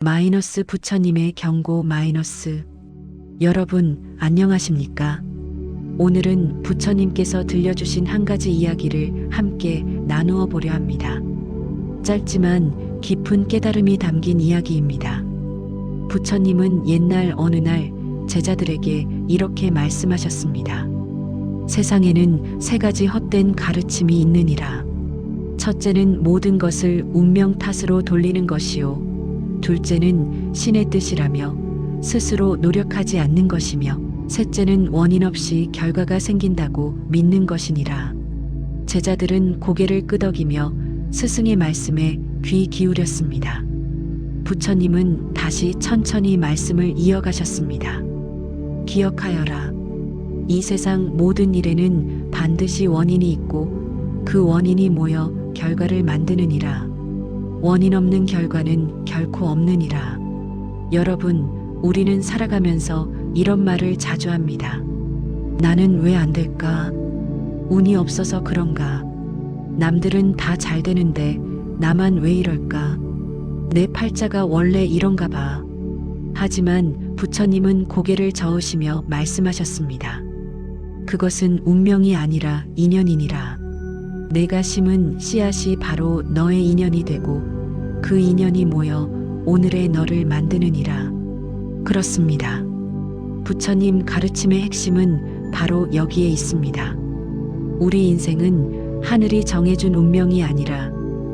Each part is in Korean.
마이너스 부처님의 경고 마이너스. 여러분, 안녕하십니까? 오늘은 부처님께서 들려주신 한 가지 이야기를 함께 나누어 보려 합니다. 짧지만 깊은 깨달음이 담긴 이야기입니다. 부처님은 옛날 어느 날 제자들에게 이렇게 말씀하셨습니다. 세상에는 세 가지 헛된 가르침이 있느니라. 첫째는 모든 것을 운명 탓으로 돌리는 것이요. 둘째는 신의 뜻이라며 스스로 노력하지 않는 것이며, 셋째는 원인 없이 결과가 생긴다고 믿는 것이니라. 제자들은 고개를 끄덕이며 스승의 말씀에 귀 기울였습니다. 부처님은 다시 천천히 말씀을 이어가셨습니다. 기억하여라. 이 세상 모든 일에는 반드시 원인이 있고 그 원인이 모여 결과를 만드느니라. 원인 없는 결과는 결코 없느니라. 여러분, 우리는 살아가면서 이런 말을 자주 합니다. 나는 왜 안 될까? 운이 없어서 그런가? 남들은 다 잘 되는데 나만 왜 이럴까? 내 팔자가 원래 이런가 봐. 하지만 부처님은 고개를 저으시며 말씀하셨습니다. 그것은 운명이 아니라 인연이니라. 내가 심은 씨앗이 바로 너의 인연이 되고 그 인연이 모여 오늘의 너를 만드느니라. 그렇습니다. 부처님 가르침의 핵심은 바로 여기에 있습니다. 우리 인생은 하늘이 정해준 운명이 아니라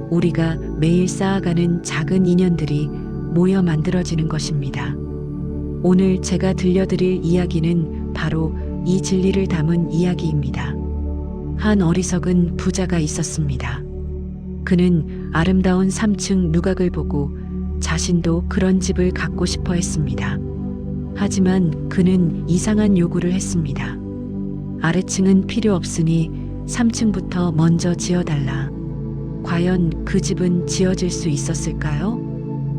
우리가 매일 쌓아가는 작은 인연들이 모여 만들어지는 것입니다. 오늘 제가 들려드릴 이야기는 바로 이 진리를 담은 이야기입니다. 한 어리석은 부자가 있었습니다. 그는 아름다운 3층 누각을 보고 자신도 그런 집을 갖고 싶어 했습니다. 하지만 그는 이상한 요구를 했습니다. 아래층은 필요 없으니 3층부터 먼저 지어달라. 과연 그 집은 지어질 수 있었을까요?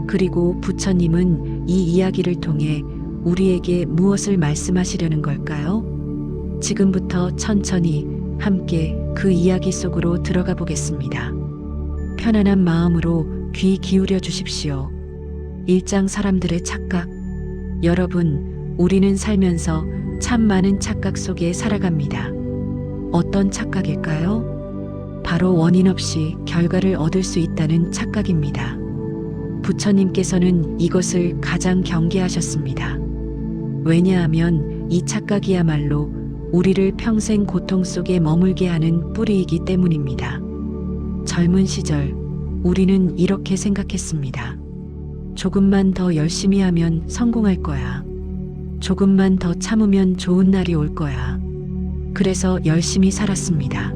그리고 부처님은 이 이야기를 통해 우리에게 무엇을 말씀하시려는 걸까요? 지금부터 천천히 함께 그 이야기 속으로 들어가 보겠습니다. 편안한 마음으로 귀 기울여 주십시오. 1장 사람들의 착각. 여러분, 우리는 살면서 참 많은 착각 속에 살아갑니다. 어떤 착각일까요? 바로 원인 없이 결과를 얻을 수 있다는 착각입니다. 부처님께서는 이것을 가장 경계하셨습니다. 왜냐하면 이 착각이야말로 우리를 평생 고통 속에 머물게 하는 뿌리이기 때문입니다. 젊은 시절 우리는 이렇게 생각했습니다. 조금만 더 열심히 하면 성공할 거야. 조금만 더 참으면 좋은 날이 올 거야. 그래서 열심히 살았습니다.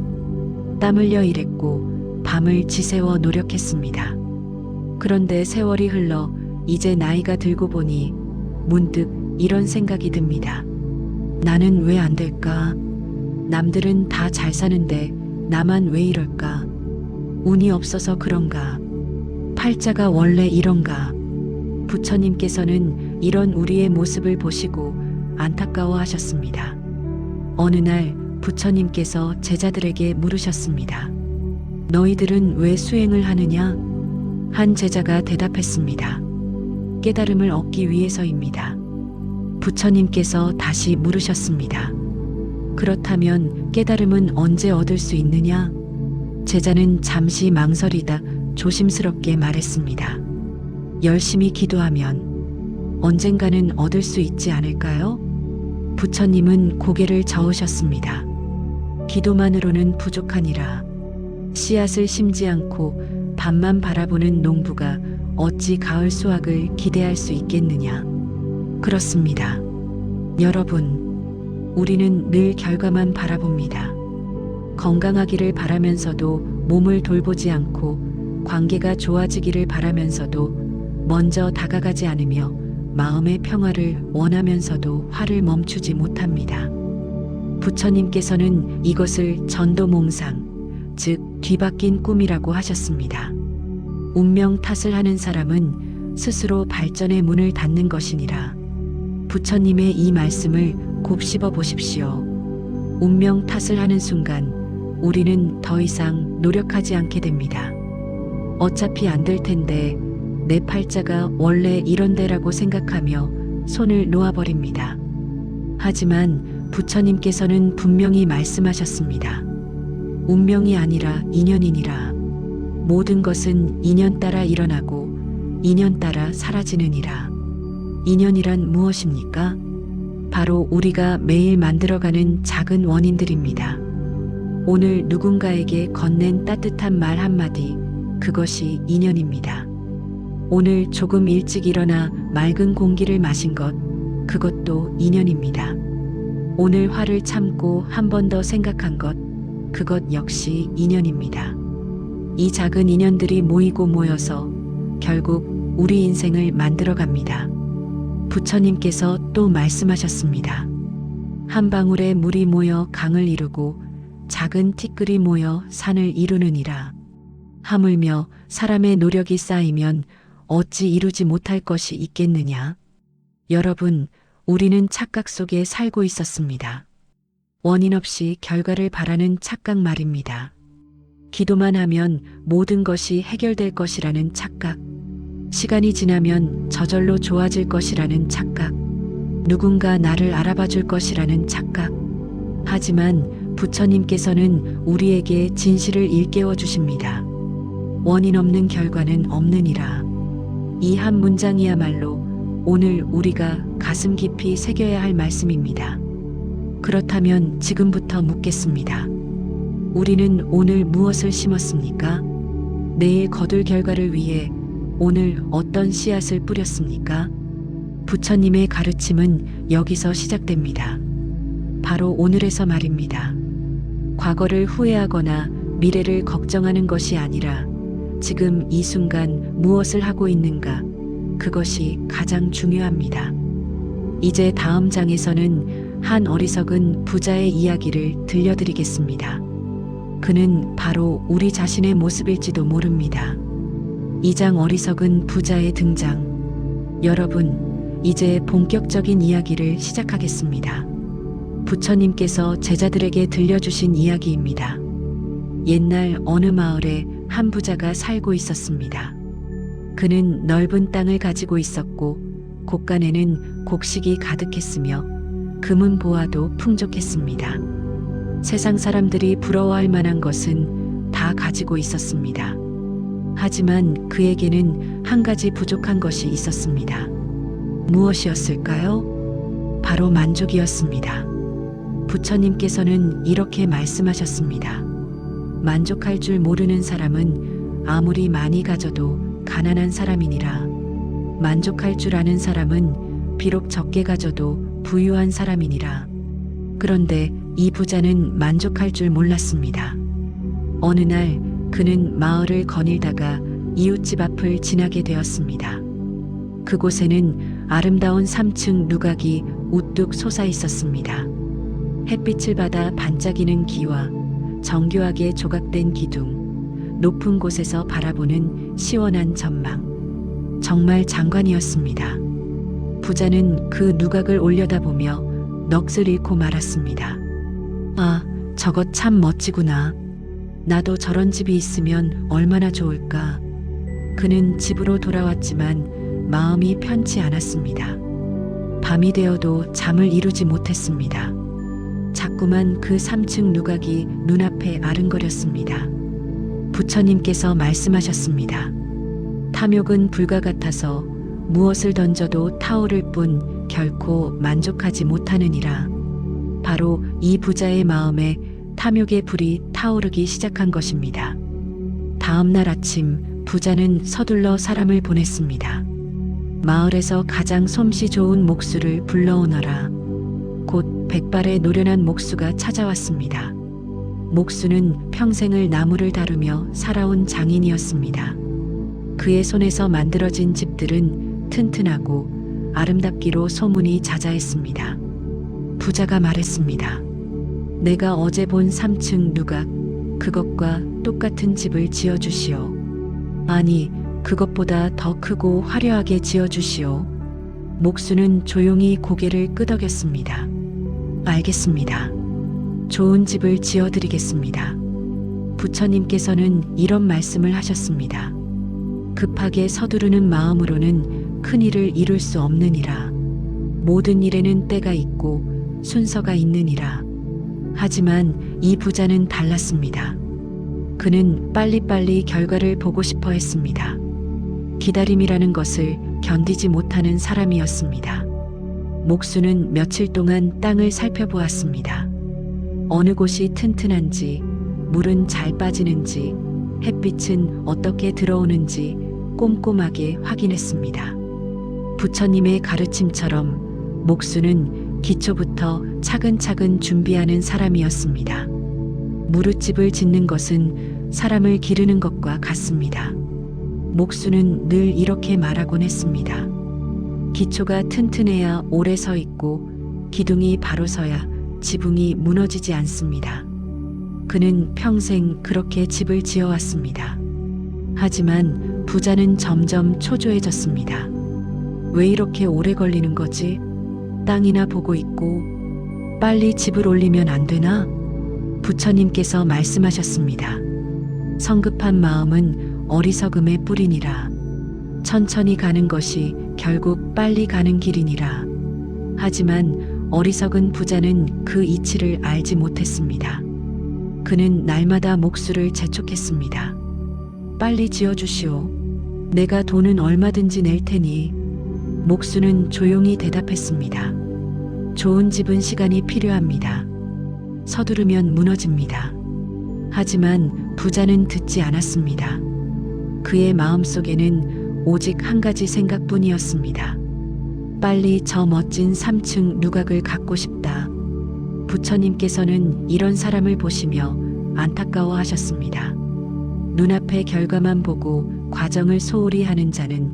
땀 흘려 일했고 밤을 지새워 노력했습니다. 그런데 세월이 흘러 이제 나이가 들고 보니 문득 이런 생각이 듭니다. 나는 왜 안 될까? 남들은 다 잘 사는데 나만 왜 이럴까? 운이 없어서 그런가? 팔자가 원래 이런가? 부처님께서는 이런 우리의 모습을 보시고 안타까워하셨습니다. 어느 날 부처님께서 제자들에게 물으셨습니다. 너희들은 왜 수행을 하느냐? 한 제자가 대답했습니다. 깨달음을 얻기 위해서입니다. 부처님께서 다시 물으셨습니다. 그렇다면 깨달음은 언제 얻을 수 있느냐? 제자는 잠시 망설이다 조심스럽게 말했습니다. 열심히 기도하면 언젠가는 얻을 수 있지 않을까요? 부처님은 고개를 저으셨습니다. 기도만으로는 부족하니라. 씨앗을 심지 않고 밤만 바라보는 농부가 어찌 가을 수확을 기대할 수 있겠느냐? 그렇습니다. 여러분, 우리는 늘 결과만 바라봅니다. 건강하기를 바라면서도 몸을 돌보지 않고 관계가 좋아지기를 바라면서도 먼저 다가가지 않으며 마음의 평화를 원하면서도 화를 멈추지 못합니다. 부처님께서는 이것을 전도몽상, 즉 뒤바뀐 꿈이라고 하셨습니다. 운명 탓을 하는 사람은 스스로 발전의 문을 닫는 것이니라. 부처님의 이 말씀을 곱씹어 보십시오. 운명 탓을 하는 순간 우리는 더 이상 노력하지 않게 됩니다. 어차피 안 될 텐데 내 팔자가 원래 이런 데라고 생각하며 손을 놓아버립니다. 하지만 부처님께서는 분명히 말씀하셨습니다. 운명이 아니라 인연이니라. 모든 것은 인연 따라 일어나고 인연 따라 사라지느니라. 인연이란 무엇입니까? 바로 우리가 매일 만들어가는 작은 원인들입니다. 오늘 누군가에게 건넨 따뜻한 말 한마디, 그것이 인연입니다. 오늘 조금 일찍 일어나 맑은 공기를 마신 것, 그것도 인연입니다. 오늘 화를 참고 한 번 더 생각한 것, 그것 역시 인연입니다. 이 작은 인연들이 모이고 모여서 결국 우리 인생을 만들어갑니다. 부처님께서 또 말씀하셨습니다. 한 방울의 물이 모여 강을 이루고 작은 티끌이 모여 산을 이루느니라. 하물며 사람의 노력이 쌓이면 어찌 이루지 못할 것이 있겠느냐. 여러분, 우리는 착각 속에 살고 있었습니다. 원인 없이 결과를 바라는 착각 말입니다. 기도만 하면 모든 것이 해결될 것이라는 착각. 시간이 지나면 저절로 좋아질 것이라는 착각. 누군가 나를 알아봐 줄 것이라는 착각. 하지만 부처님께서는 우리에게 진실을 일깨워 주십니다. 원인 없는 결과는 없느니라. 이 한 문장이야말로 오늘 우리가 가슴 깊이 새겨야 할 말씀입니다. 그렇다면 지금부터 묻겠습니다. 우리는 오늘 무엇을 심었습니까? 내일 거둘 결과를 위해 오늘 어떤 씨앗을 뿌렸습니까? 부처님의 가르침은 여기서 시작됩니다. 바로 오늘에서 말입니다. 과거를 후회하거나 미래를 걱정하는 것이 아니라 지금 이 순간 무엇을 하고 있는가, 그것이 가장 중요합니다. 이제 다음 장에서는 한 어리석은 부자의 이야기를 들려드리겠습니다. 그는 바로 우리 자신의 모습일지도 모릅니다. 2장 어리석은 부자의 등장. 여러분, 이제 본격적인 이야기를 시작하겠습니다. 부처님께서 제자들에게 들려주신 이야기입니다. 옛날 어느 마을에 한 부자가 살고 있었습니다. 그는 넓은 땅을 가지고 있었고 곳간에는 곡식이 가득했으며 금은 보아도 풍족했습니다. 세상 사람들이 부러워할 만한 것은 다 가지고 있었습니다. 하지만 그에게는 한 가지 부족한 것이 있었습니다. 무엇이었을까요? 바로 만족이었습니다. 부처님께서는 이렇게 말씀하셨습니다. 만족할 줄 모르는 사람은 아무리 많이 가져도 가난한 사람이니라. 만족할 줄 아는 사람은 비록 적게 가져도 부유한 사람이니라. 그런데 이 부자는 만족할 줄 몰랐습니다. 어느 날 그는 마을을 거닐다가 이웃집 앞을 지나게 되었습니다. 그곳에는 아름다운 3층 누각이 우뚝 솟아 있었습니다. 햇빛을 받아 반짝이는 기와 정교하게 조각된 기둥, 높은 곳에서 바라보는 시원한 전망. 정말 장관이었습니다. 부자는 그 누각을 올려다보며 넋을 잃고 말았습니다. 아, 저것 참 멋지구나. 나도 저런 집이 있으면 얼마나 좋을까. 그는 집으로 돌아왔지만 마음이 편치 않았습니다. 밤이 되어도 잠을 이루지 못했습니다. 자꾸만 그 3층 누각이 눈앞에 아른거렸습니다. 부처님께서 말씀하셨습니다. 탐욕은 불과 같아서 무엇을 던져도 타오를 뿐 결코 만족하지 못하느니라. 바로 이 부자의 마음에 탐욕의 불이 타오르기 시작한 것입니다. 다음 날 아침 부자는 서둘러 사람을 보냈습니다. 마을에서 가장 솜씨 좋은 목수를 불러오너라. 곧 100발의 노련한 목수가 찾아왔습니다. 목수는 평생을 나무를 다루며 살아온 장인이었습니다. 그의 손에서 만들어진 집들은 튼튼하고 아름답기로 소문이 자자했습니다. 부자가 말했습니다. 내가 어제 본 3층 누각, 그것과 똑같은 집을 지어주시오. 아니, 그것보다 더 크고 화려하게 지어주시오. 목수는 조용히 고개를 끄덕였습니다. 알겠습니다. 좋은 집을 지어드리겠습니다. 부처님께서는 이런 말씀을 하셨습니다. 급하게 서두르는 마음으로는 큰 일을 이룰 수 없느니라. 모든 일에는 때가 있고 순서가 있느니라. 하지만 이 부자는 달랐습니다. 그는 빨리빨리 결과를 보고 싶어 했습니다. 기다림이라는 것을 견디지 못하는 사람이었습니다. 목수는 며칠 동안 땅을 살펴보았습니다. 어느 곳이 튼튼한지, 물은 잘 빠지는지, 햇빛은 어떻게 들어오는지 꼼꼼하게 확인했습니다. 부처님의 가르침처럼 목수는 기초부터 차근차근 준비하는 사람이었습니다. 무릇집을 짓는 것은 사람을 기르는 것과 같습니다. 목수는 늘 이렇게 말하곤 했습니다. 기초가 튼튼해야 오래 서 있고 기둥이 바로 서야 지붕이 무너지지 않습니다. 그는 평생 그렇게 집을 지어왔습니다. 하지만 부자는 점점 초조해졌습니다. 왜 이렇게 오래 걸리는 거지? 땅이나 보고 있고 빨리 집을 올리면 안 되나? 부처님께서 말씀하셨습니다. 성급한 마음은 어리석음의 뿌리니라. 천천히 가는 것이 결국 빨리 가는 길이니라. 하지만 어리석은 부자는 그 이치를 알지 못했습니다. 그는 날마다 목수를 재촉했습니다. 빨리 지어주시오. 내가 돈은 얼마든지 낼 테니. 목수는 조용히 대답했습니다. 좋은 집은 시간이 필요합니다. 서두르면 무너집니다. 하지만 부자는 듣지 않았습니다. 그의 마음속에는 오직 한 가지 생각뿐이었습니다. 빨리 저 멋진 3층 누각을 갖고 싶다. 부처님께서는 이런 사람을 보시며 안타까워하셨습니다. 눈앞의 결과만 보고 과정을 소홀히 하는 자는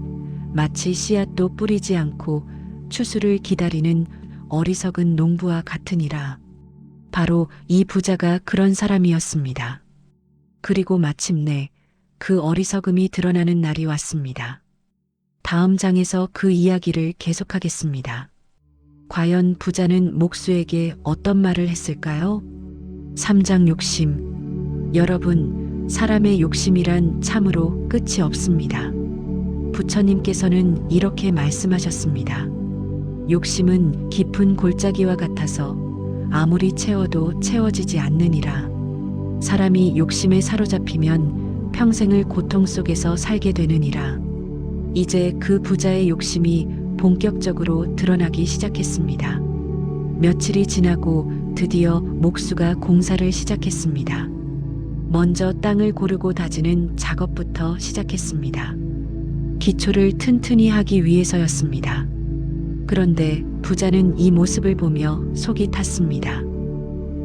마치 씨앗도 뿌리지 않고 추수를 기다리는 어리석은 농부와 같으니라. 바로 이 부자가 그런 사람이었습니다. 그리고 마침내 그 어리석음이 드러나는 날이 왔습니다. 다음 장에서 그 이야기를 계속하겠습니다. 과연 부자는 목수에게 어떤 말을 했을까요? 3장 욕심. 여러분, 사람의 욕심이란 참으로 끝이 없습니다. 부처님께서는 이렇게 말씀하셨습니다. 욕심은 깊은 골짜기와 같아서 아무리 채워도 채워지지 않느니라. 사람이 욕심에 사로잡히면 평생을 고통 속에서 살게 되느니라. 이제 그 부자의 욕심이 본격적으로 드러나기 시작했습니다. 며칠이 지나고 드디어 목수가 공사를 시작했습니다. 먼저 땅을 고르고 다지는 작업부터 시작했습니다. 기초를 튼튼히 하기 위해서였습니다. 그런데 부자는 이 모습을 보며 속이 탔습니다.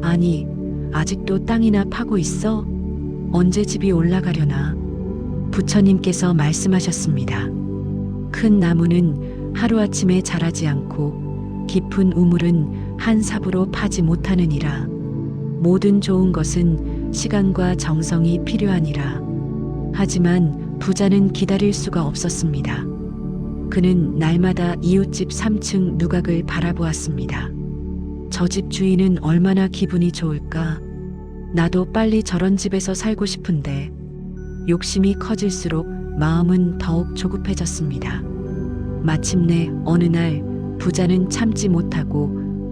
아니, 아직도 땅이나 파고 있어? 언제 집이 올라가려나? 부처님께서 말씀하셨습니다. 큰 나무는 하루아침에 자라지 않고 깊은 우물은 한 삽으로 파지 못하느니라. 모든 좋은 것은 시간과 정성이 필요하니라. 하지만 부자는 기다릴 수가 없었습니다. 그는 날마다 이웃집 3층 누각을 바라보았습니다. 저 집 주인은 얼마나 기분이 좋을까? 나도 빨리 저런 집에서 살고 싶은데. 욕심이 커질수록 마음은 더욱 조급해졌습니다. 마침내 어느 날 부자는 참지 못하고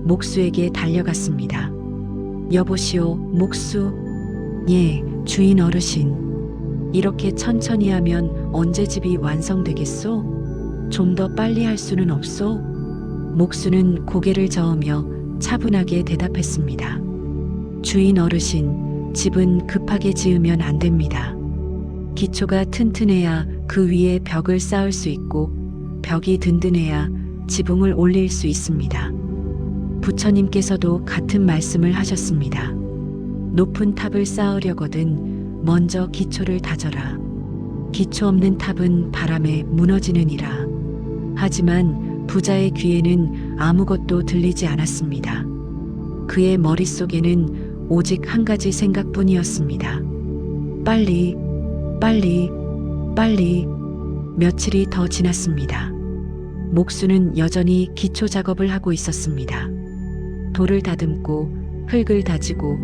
목수에게 달려갔습니다. 여보시오, 목수. 예, 주인 어르신. 이렇게 천천히 하면 언제 집이 완성되겠소? 좀 더 빨리 할 수는 없소? 목수는 고개를 저으며 차분하게 대답했습니다. 주인 어르신, 집은 급하게 지으면 안 됩니다. 기초가 튼튼해야 그 위에 벽을 쌓을 수 있고 벽이 든든해야 지붕을 올릴 수 있습니다. 부처님께서도 같은 말씀을 하셨습니다. 높은 탑을 쌓으려거든 먼저 기초를 다져라. 기초 없는 탑은 바람에 무너지느니라. 하지만 부자의 귀에는 아무것도 들리지 않았습니다. 그의 머릿속에는 오직 한 가지 생각뿐이었습니다. 빨리, 빨리, 빨리. 며칠이 더 지났습니다. 목수는 여전히 기초 작업을 하고 있었습니다. 돌을 다듬고 흙을 다지고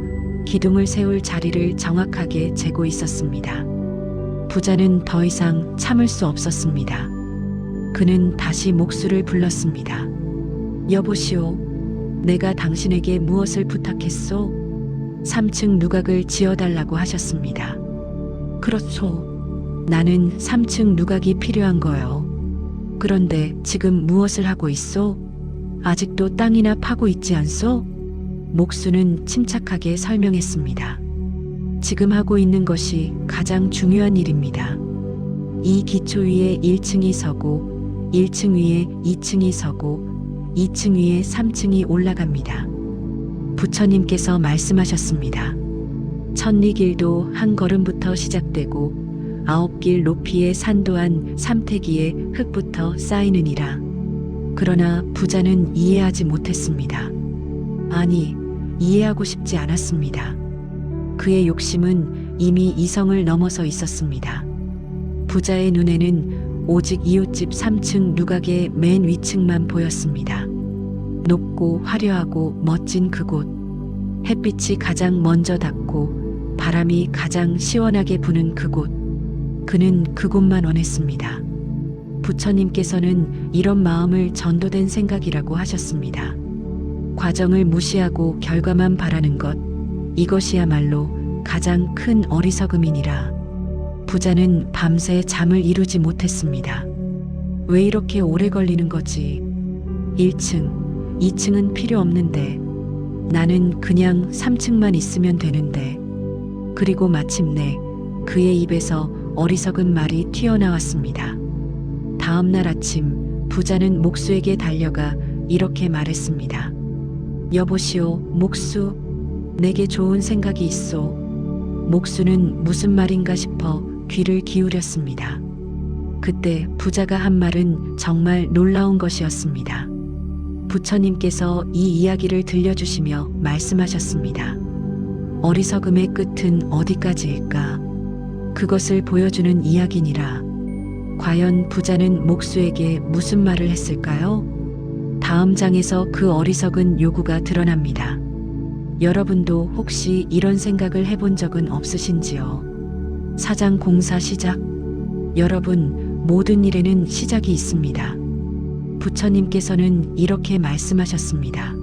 기둥을 세울 자리를 정확하게 재고 있었습니다. 부자는 더 이상 참을 수 없었습니다. 그는 다시 목수를 불렀습니다. 여보시오, 내가 당신에게 무엇을 부탁했소? 3층 누각을 지어달라고 하셨습니다. 그렇소. 나는 3층 누각이 필요한 거요. 그런데 지금 무엇을 하고 있소? 아직도 땅이나 파고 있지 않소? 목수는 침착하게 설명했습니다. 지금 하고 있는 것이 가장 중요한 일입니다. 이 기초 위에 1층이 서고 1층 위에 2층이 서고 2층 위에 3층이 올라갑니다. 부처님께서 말씀하셨습니다. 천리길도 한 걸음부터 시작되고 9길 높이의 산 또한 삼태기의 흙부터 쌓이느니라. 그러나 부자는 이해하지 못했습니다. 아니, 이해하고 싶지 않았습니다. 그의 욕심은 이미 이성을 넘어서 있었습니다. 부자의 눈에는 오직 이웃집 3층 누각의 맨 위층만 보였습니다. 높고 화려하고 멋진 그곳, 햇빛이 가장 먼저 닿고 바람이 가장 시원하게 부는 그곳, 그는 그곳만 원했습니다. 부처님께서는 이런 마음을 전도된 생각이라고 하셨습니다. 과정을 무시하고 결과만 바라는 것, 이것이야말로 가장 큰 어리석음이니라. 부자는 밤새 잠을 이루지 못했습니다. 왜 이렇게 오래 걸리는 거지? 1층, 2층은 필요 없는데, 나는 그냥 3층만 있으면 되는데. 그리고 마침내 그의 입에서 어리석은 말이 튀어나왔습니다. 다음 날 아침 부자는 목수에게 달려가 이렇게 말했습니다. 여보시오, 목수, 내게 좋은 생각이 있소. 목수는 무슨 말인가 싶어 귀를 기울였습니다. 그때 부자가 한 말은 정말 놀라운 것이었습니다. 부처님께서 이 이야기를 들려주시며 말씀하셨습니다. 어리석음의 끝은 어디까지일까? 그것을 보여주는 이야기니라. 과연 부자는 목수에게 무슨 말을 했을까요? 다음 장에서 그 어리석은 요구가 드러납니다. 여러분도 혹시 이런 생각을 해본 적은 없으신지요? 사장 공사 시작. 여러분, 모든 일에는 시작이 있습니다. 부처님께서는 이렇게 말씀하셨습니다.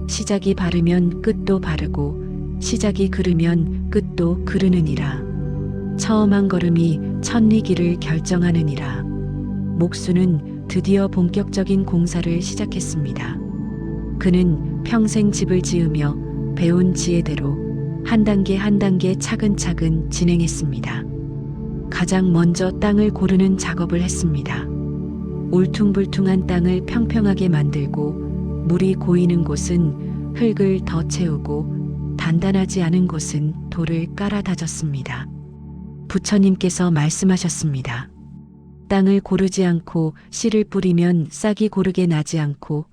시작이 바르면 끝도 바르고 시작이 그르면 끝도 그르느니라. 처음 한 걸음이 천리길을 결정하느니라. 목수는 드디어 본격적인 공사를 시작했습니다. 그는 평생 집을 지으며 배운 지혜대로 한 단계 한 단계 차근차근 진행했습니다. 가장 먼저 땅을 고르는 작업을 했습니다. 울퉁불퉁한 땅을 평평하게 만들고 물이 고이는 곳은 흙을 더 채우고 단단하지 않은 곳은 돌을 깔아 다졌습니다. 부처님께서 말씀하셨습니다. 땅을 고르지 않고 씨를 뿌리면 싹이 고르게 나지 않고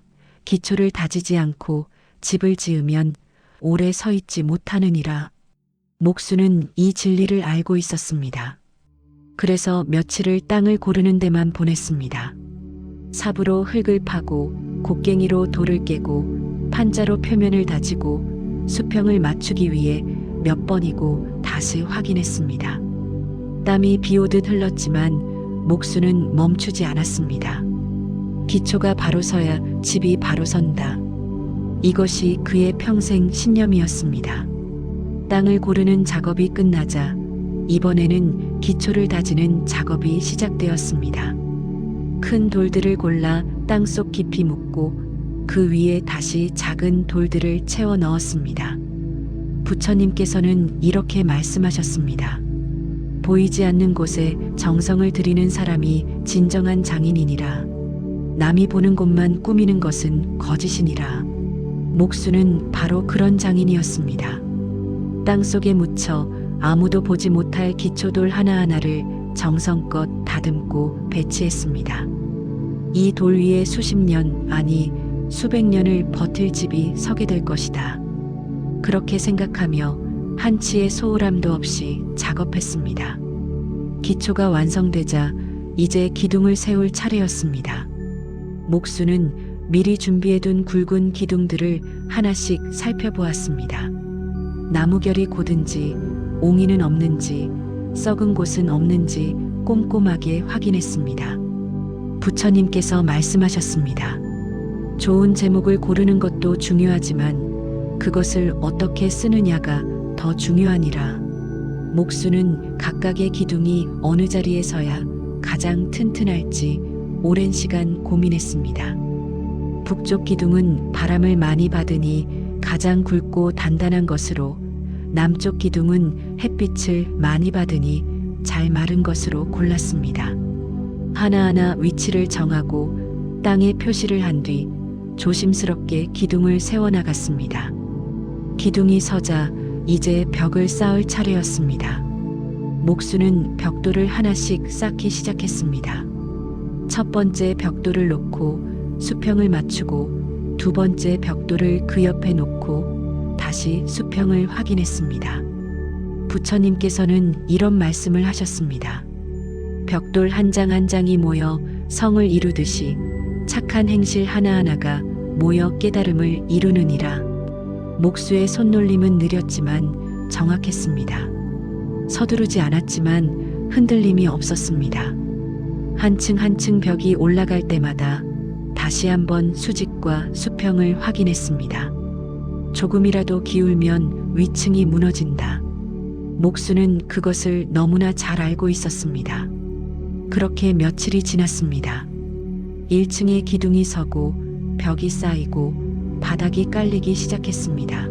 기초를 다지지 않고 집을 지으면 오래 서 있지 못하느니라. 목수는 이 진리를 알고 있었습니다. 그래서 며칠을 땅을 고르는 데만 보냈습니다. 삽으로 흙을 파고 곡괭이로 돌을 깨고 판자로 표면을 다지고 수평을 맞추기 위해 몇 번이고 다시 확인했습니다. 땀이 비오듯 흘렀지만 목수는 멈추지 않았습니다. 기초가 바로 서야 집이 바로 선다. 이것이 그의 평생 신념이었습니다. 땅을 고르는 작업이 끝나자 이번에는 기초를 다지는 작업이 시작되었습니다. 큰 돌들을 골라 땅속 깊이 묻고 그 위에 다시 작은 돌들을 채워 넣었습니다. 부처님께서는 이렇게 말씀하셨습니다. 보이지 않는 곳에 정성을 들이는 사람이 진정한 장인이니라. 남이 보는 곳만 꾸미는 것은 거짓이니라. 목수는 바로 그런 장인이었습니다. 땅속에 묻혀 아무도 보지 못할 기초돌 하나하나를 정성껏 다듬고 배치했습니다. 이 돌 위에 수십 년, 아니 수백 년을 버틸 집이 서게 될 것이다. 그렇게 생각하며 한치의 소홀함도 없이 작업했습니다. 기초가 완성되자 이제 기둥을 세울 차례였습니다. 목수는 미리 준비해둔 굵은 기둥들을 하나씩 살펴보았습니다. 나무결이 고든지 옹이는 없는지 썩은 곳은 없는지 꼼꼼하게 확인했습니다. 부처님께서 말씀하셨습니다. 좋은 제목을 고르는 것도 중요하지만 그것을 어떻게 쓰느냐가 더 중요하니라. 목수는 각각의 기둥이 어느 자리에 서야 가장 튼튼할지 오랜 시간 고민했습니다. 북쪽 기둥은 바람을 많이 받으니 가장 굵고 단단한 것으로, 남쪽 기둥은 햇빛을 많이 받으니 잘 마른 것으로 골랐습니다. 하나하나 위치를 정하고 땅에 표시를 한 뒤 조심스럽게 기둥을 세워나갔습니다. 기둥이 서자 이제 벽을 쌓을 차례였습니다. 목수는 벽돌을 하나씩 쌓기 시작했습니다. 첫 번째 벽돌을 놓고 수평을 맞추고 두 번째 벽돌을 그 옆에 놓고 다시 수평을 확인했습니다. 부처님께서는 이런 말씀을 하셨습니다. 벽돌 한 장 한 장이 모여 성을 이루듯이 착한 행실 하나하나가 모여 깨달음을 이루느니라. 목수의 손놀림은 느렸지만 정확했습니다. 서두르지 않았지만 흔들림이 없었습니다. 한층 한층 벽이 올라갈 때마다 다시 한번 수직과 수평을 확인했습니다. 조금이라도 기울면 위층이 무너진다. 목수는 그것을 너무나 잘 알고 있었습니다. 그렇게 며칠이 지났습니다. 1층에 기둥이 서고 벽이 쌓이고 바닥이 깔리기 시작했습니다.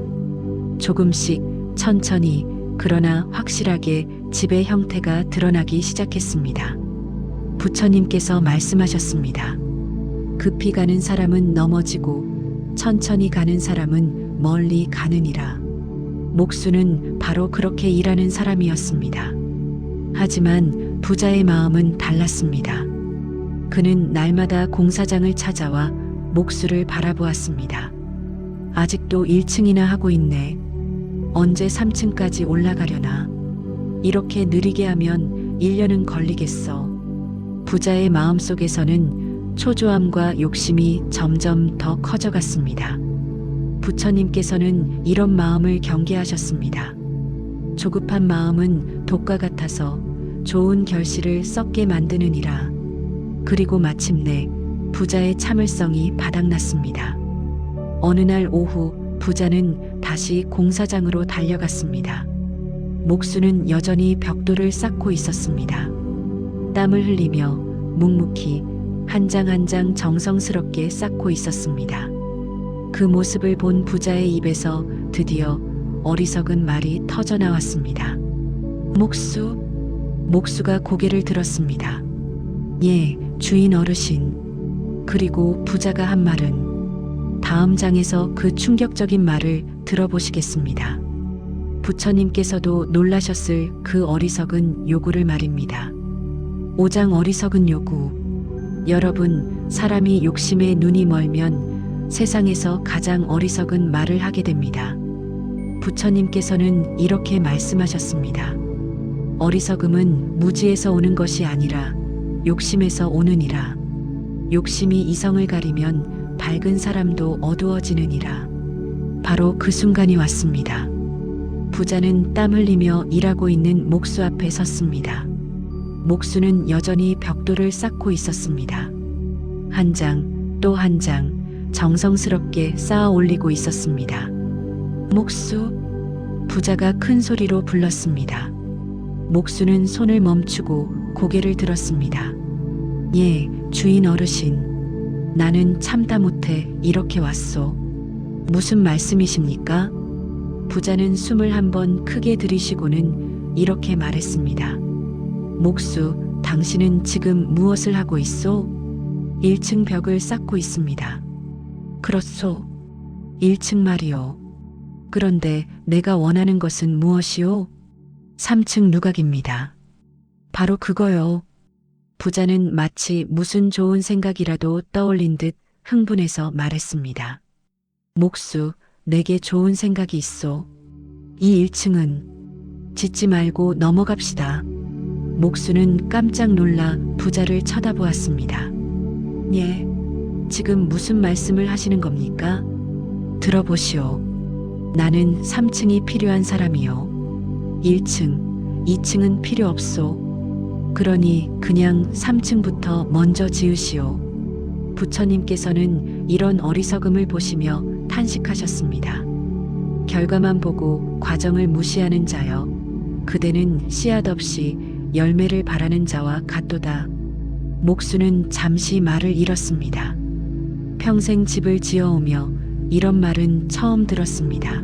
조금씩 천천히 그러나 확실하게 집의 형태가 드러나기 시작했습니다. 부처님께서 말씀하셨습니다. 급히 가는 사람은 넘어지고 천천히 가는 사람은 멀리 가느니라. 목수는 바로 그렇게 일하는 사람이었습니다. 하지만 부자의 마음은 달랐습니다. 그는 날마다 공사장을 찾아와 목수를 바라보았습니다. 아직도 1층이나 하고 있네. 언제 3층까지 올라가려나. 이렇게 느리게 하면 1년은 걸리겠어. 부자의 마음속에서는 초조함과 욕심이 점점 더 커져갔습니다. 부처님께서는 이런 마음을 경계하셨습니다. 조급한 마음은 독과 같아서 좋은 결실을 썩게 만드느니라. 그리고 마침내 부자의 참을성이 바닥났습니다. 어느 날 오후 부자는 다시 공사장으로 달려갔습니다. 목수는 여전히 벽돌을 쌓고 있었습니다. 땀을 흘리며 묵묵히 한 장 한 장 정성스럽게 쌓고 있었습니다. 그 모습을 본 부자의 입에서 드디어 어리석은 말이 터져나왔습니다. 목수가 고개를 들었습니다. 예, 주인 어르신. 그리고 부자가 한 말은 다음 장에서 그 충격적인 말을 들어보시겠습니다. 부처님께서도 놀라셨을 그 어리석은 요구를 말입니다. 5장 어리석은 요구. 여러분, 사람이 욕심에 눈이 멀면 세상에서 가장 어리석은 말을 하게 됩니다. 부처님께서는 이렇게 말씀하셨습니다. 어리석음은 무지에서 오는 것이 아니라 욕심에서 오느니라. 욕심이 이성을 가리면 밝은 사람도 어두워지느니라. 바로 그 순간이 왔습니다. 부자는 땀 흘리며 일하고 있는 목수 앞에 섰습니다. 목수는 여전히 벽돌을 쌓고 있었습니다. 한 장, 또 한 장, 정성스럽게 쌓아 올리고 있었습니다. 목수, 부자가 큰 소리로 불렀습니다. 목수는 손을 멈추고 고개를 들었습니다. 예, 주인 어르신. 나는 참다 못해 이렇게 왔소. 무슨 말씀이십니까? 부자는 숨을 한번 크게 들이쉬고는 이렇게 말했습니다. 목수, 당신은 지금 무엇을 하고 있소? 1층 벽을 쌓고 있습니다. 그렇소. 1층 말이요. 그런데 내가 원하는 것은 무엇이오? 3층 누각입니다. 바로 그거요. 부자는 마치 무슨 좋은 생각이라도 떠올린 듯 흥분해서 말했습니다. 목수, 내게 좋은 생각이 있소. 이 1층은 짓지 말고 넘어갑시다. 목수는 깜짝 놀라 부자를 쳐다보았습니다. 예, 지금 무슨 말씀을 하시는 겁니까? 들어보시오. 나는 3층이 필요한 사람이요. 1층, 2층은 필요 없소. 그러니 그냥 3층부터 먼저 지으시오. 부처님께서는 이런 어리석음을 보시며 탄식하셨습니다. 결과만 보고 과정을 무시하는 자여, 그대는 씨앗 없이 열매를 바라는 자와 같도다. 목수는 잠시 말을 잃었습니다. 평생 집을 지어오며 이런 말은 처음 들었습니다.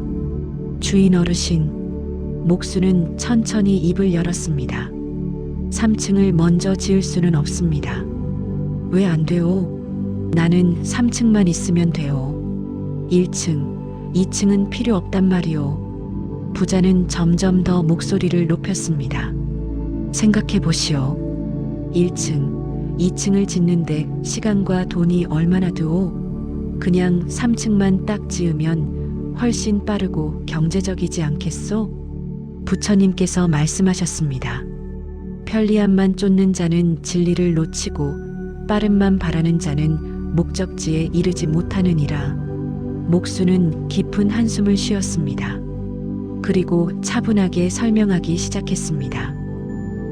주인 어르신, 목수는 천천히 입을 열었습니다. 3층을 먼저 지을 수는 없습니다. 왜 안 돼요? 나는 3층만 있으면 돼요. 1층, 2층은 필요 없단 말이오. 부자는 점점 더 목소리를 높였습니다. 생각해 보시오. 1층, 2층을 짓는데 시간과 돈이 얼마나 드오? 그냥 3층만 딱 지으면 훨씬 빠르고 경제적이지 않겠소? 부처님께서 말씀하셨습니다. 편리함만 쫓는 자는 진리를 놓치고 빠름만 바라는 자는 목적지에 이르지 못하느니라. 목수는 깊은 한숨을 쉬었습니다. 그리고 차분하게 설명하기 시작했습니다.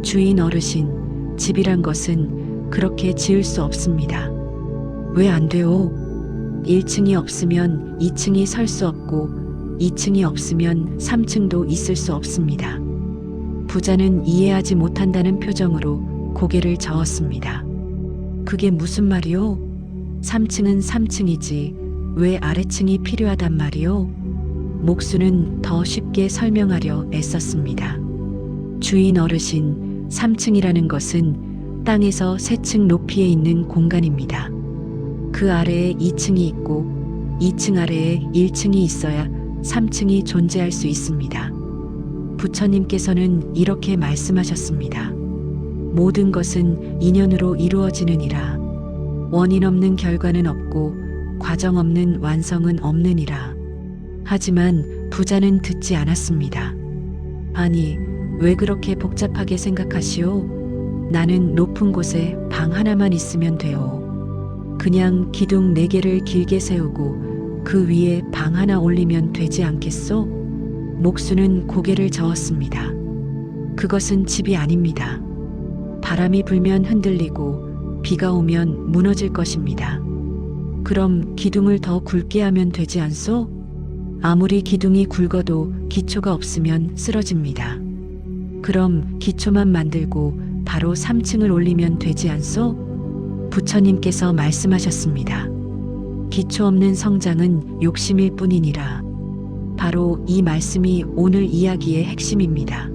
주인 어르신, 집이란 것은 그렇게 지을 수 없습니다. 왜 안 돼요? 1층이 없으면 2층이 설 수 없고 2층이 없으면 3층도 있을 수 없습니다. 부자는 이해하지 못한다는 표정으로 고개를 저었습니다. 그게 무슨 말이오? 3층은 3층이지 왜 아래층이 필요하단 말이오? 목수는 더 쉽게 설명하려 애썼습니다. 주인 어르신, 3층이라는 것은 땅에서 3층 높이에 있는 공간입니다. 그 아래에 2층이 있고 2층 아래에 1층이 있어야 3층이 존재할 수 있습니다. 부처님께서는 이렇게 말씀하셨습니다. 모든 것은 인연으로 이루어지느니라. 원인 없는 결과는 없고 과정 없는 완성은 없느니라. 하지만 부자는 듣지 않았습니다. 아니, 왜 그렇게 복잡하게 생각하시오? 나는 높은 곳에 방 하나만 있으면 돼요. 그냥 기둥 4개를 길게 세우고 그 위에 방 하나 올리면 되지 않겠소? 목수는 고개를 저었습니다. 그것은 집이 아닙니다. 바람이 불면 흔들리고 비가 오면 무너질 것입니다. 그럼 기둥을 더 굵게 하면 되지 않소? 아무리 기둥이 굵어도 기초가 없으면 쓰러집니다. 그럼 기초만 만들고 바로 3층을 올리면 되지 않소? 부처님께서 말씀하셨습니다. 기초 없는 성장은 욕심일 뿐이니라. 바로 이 말씀이 오늘 이야기의 핵심입니다.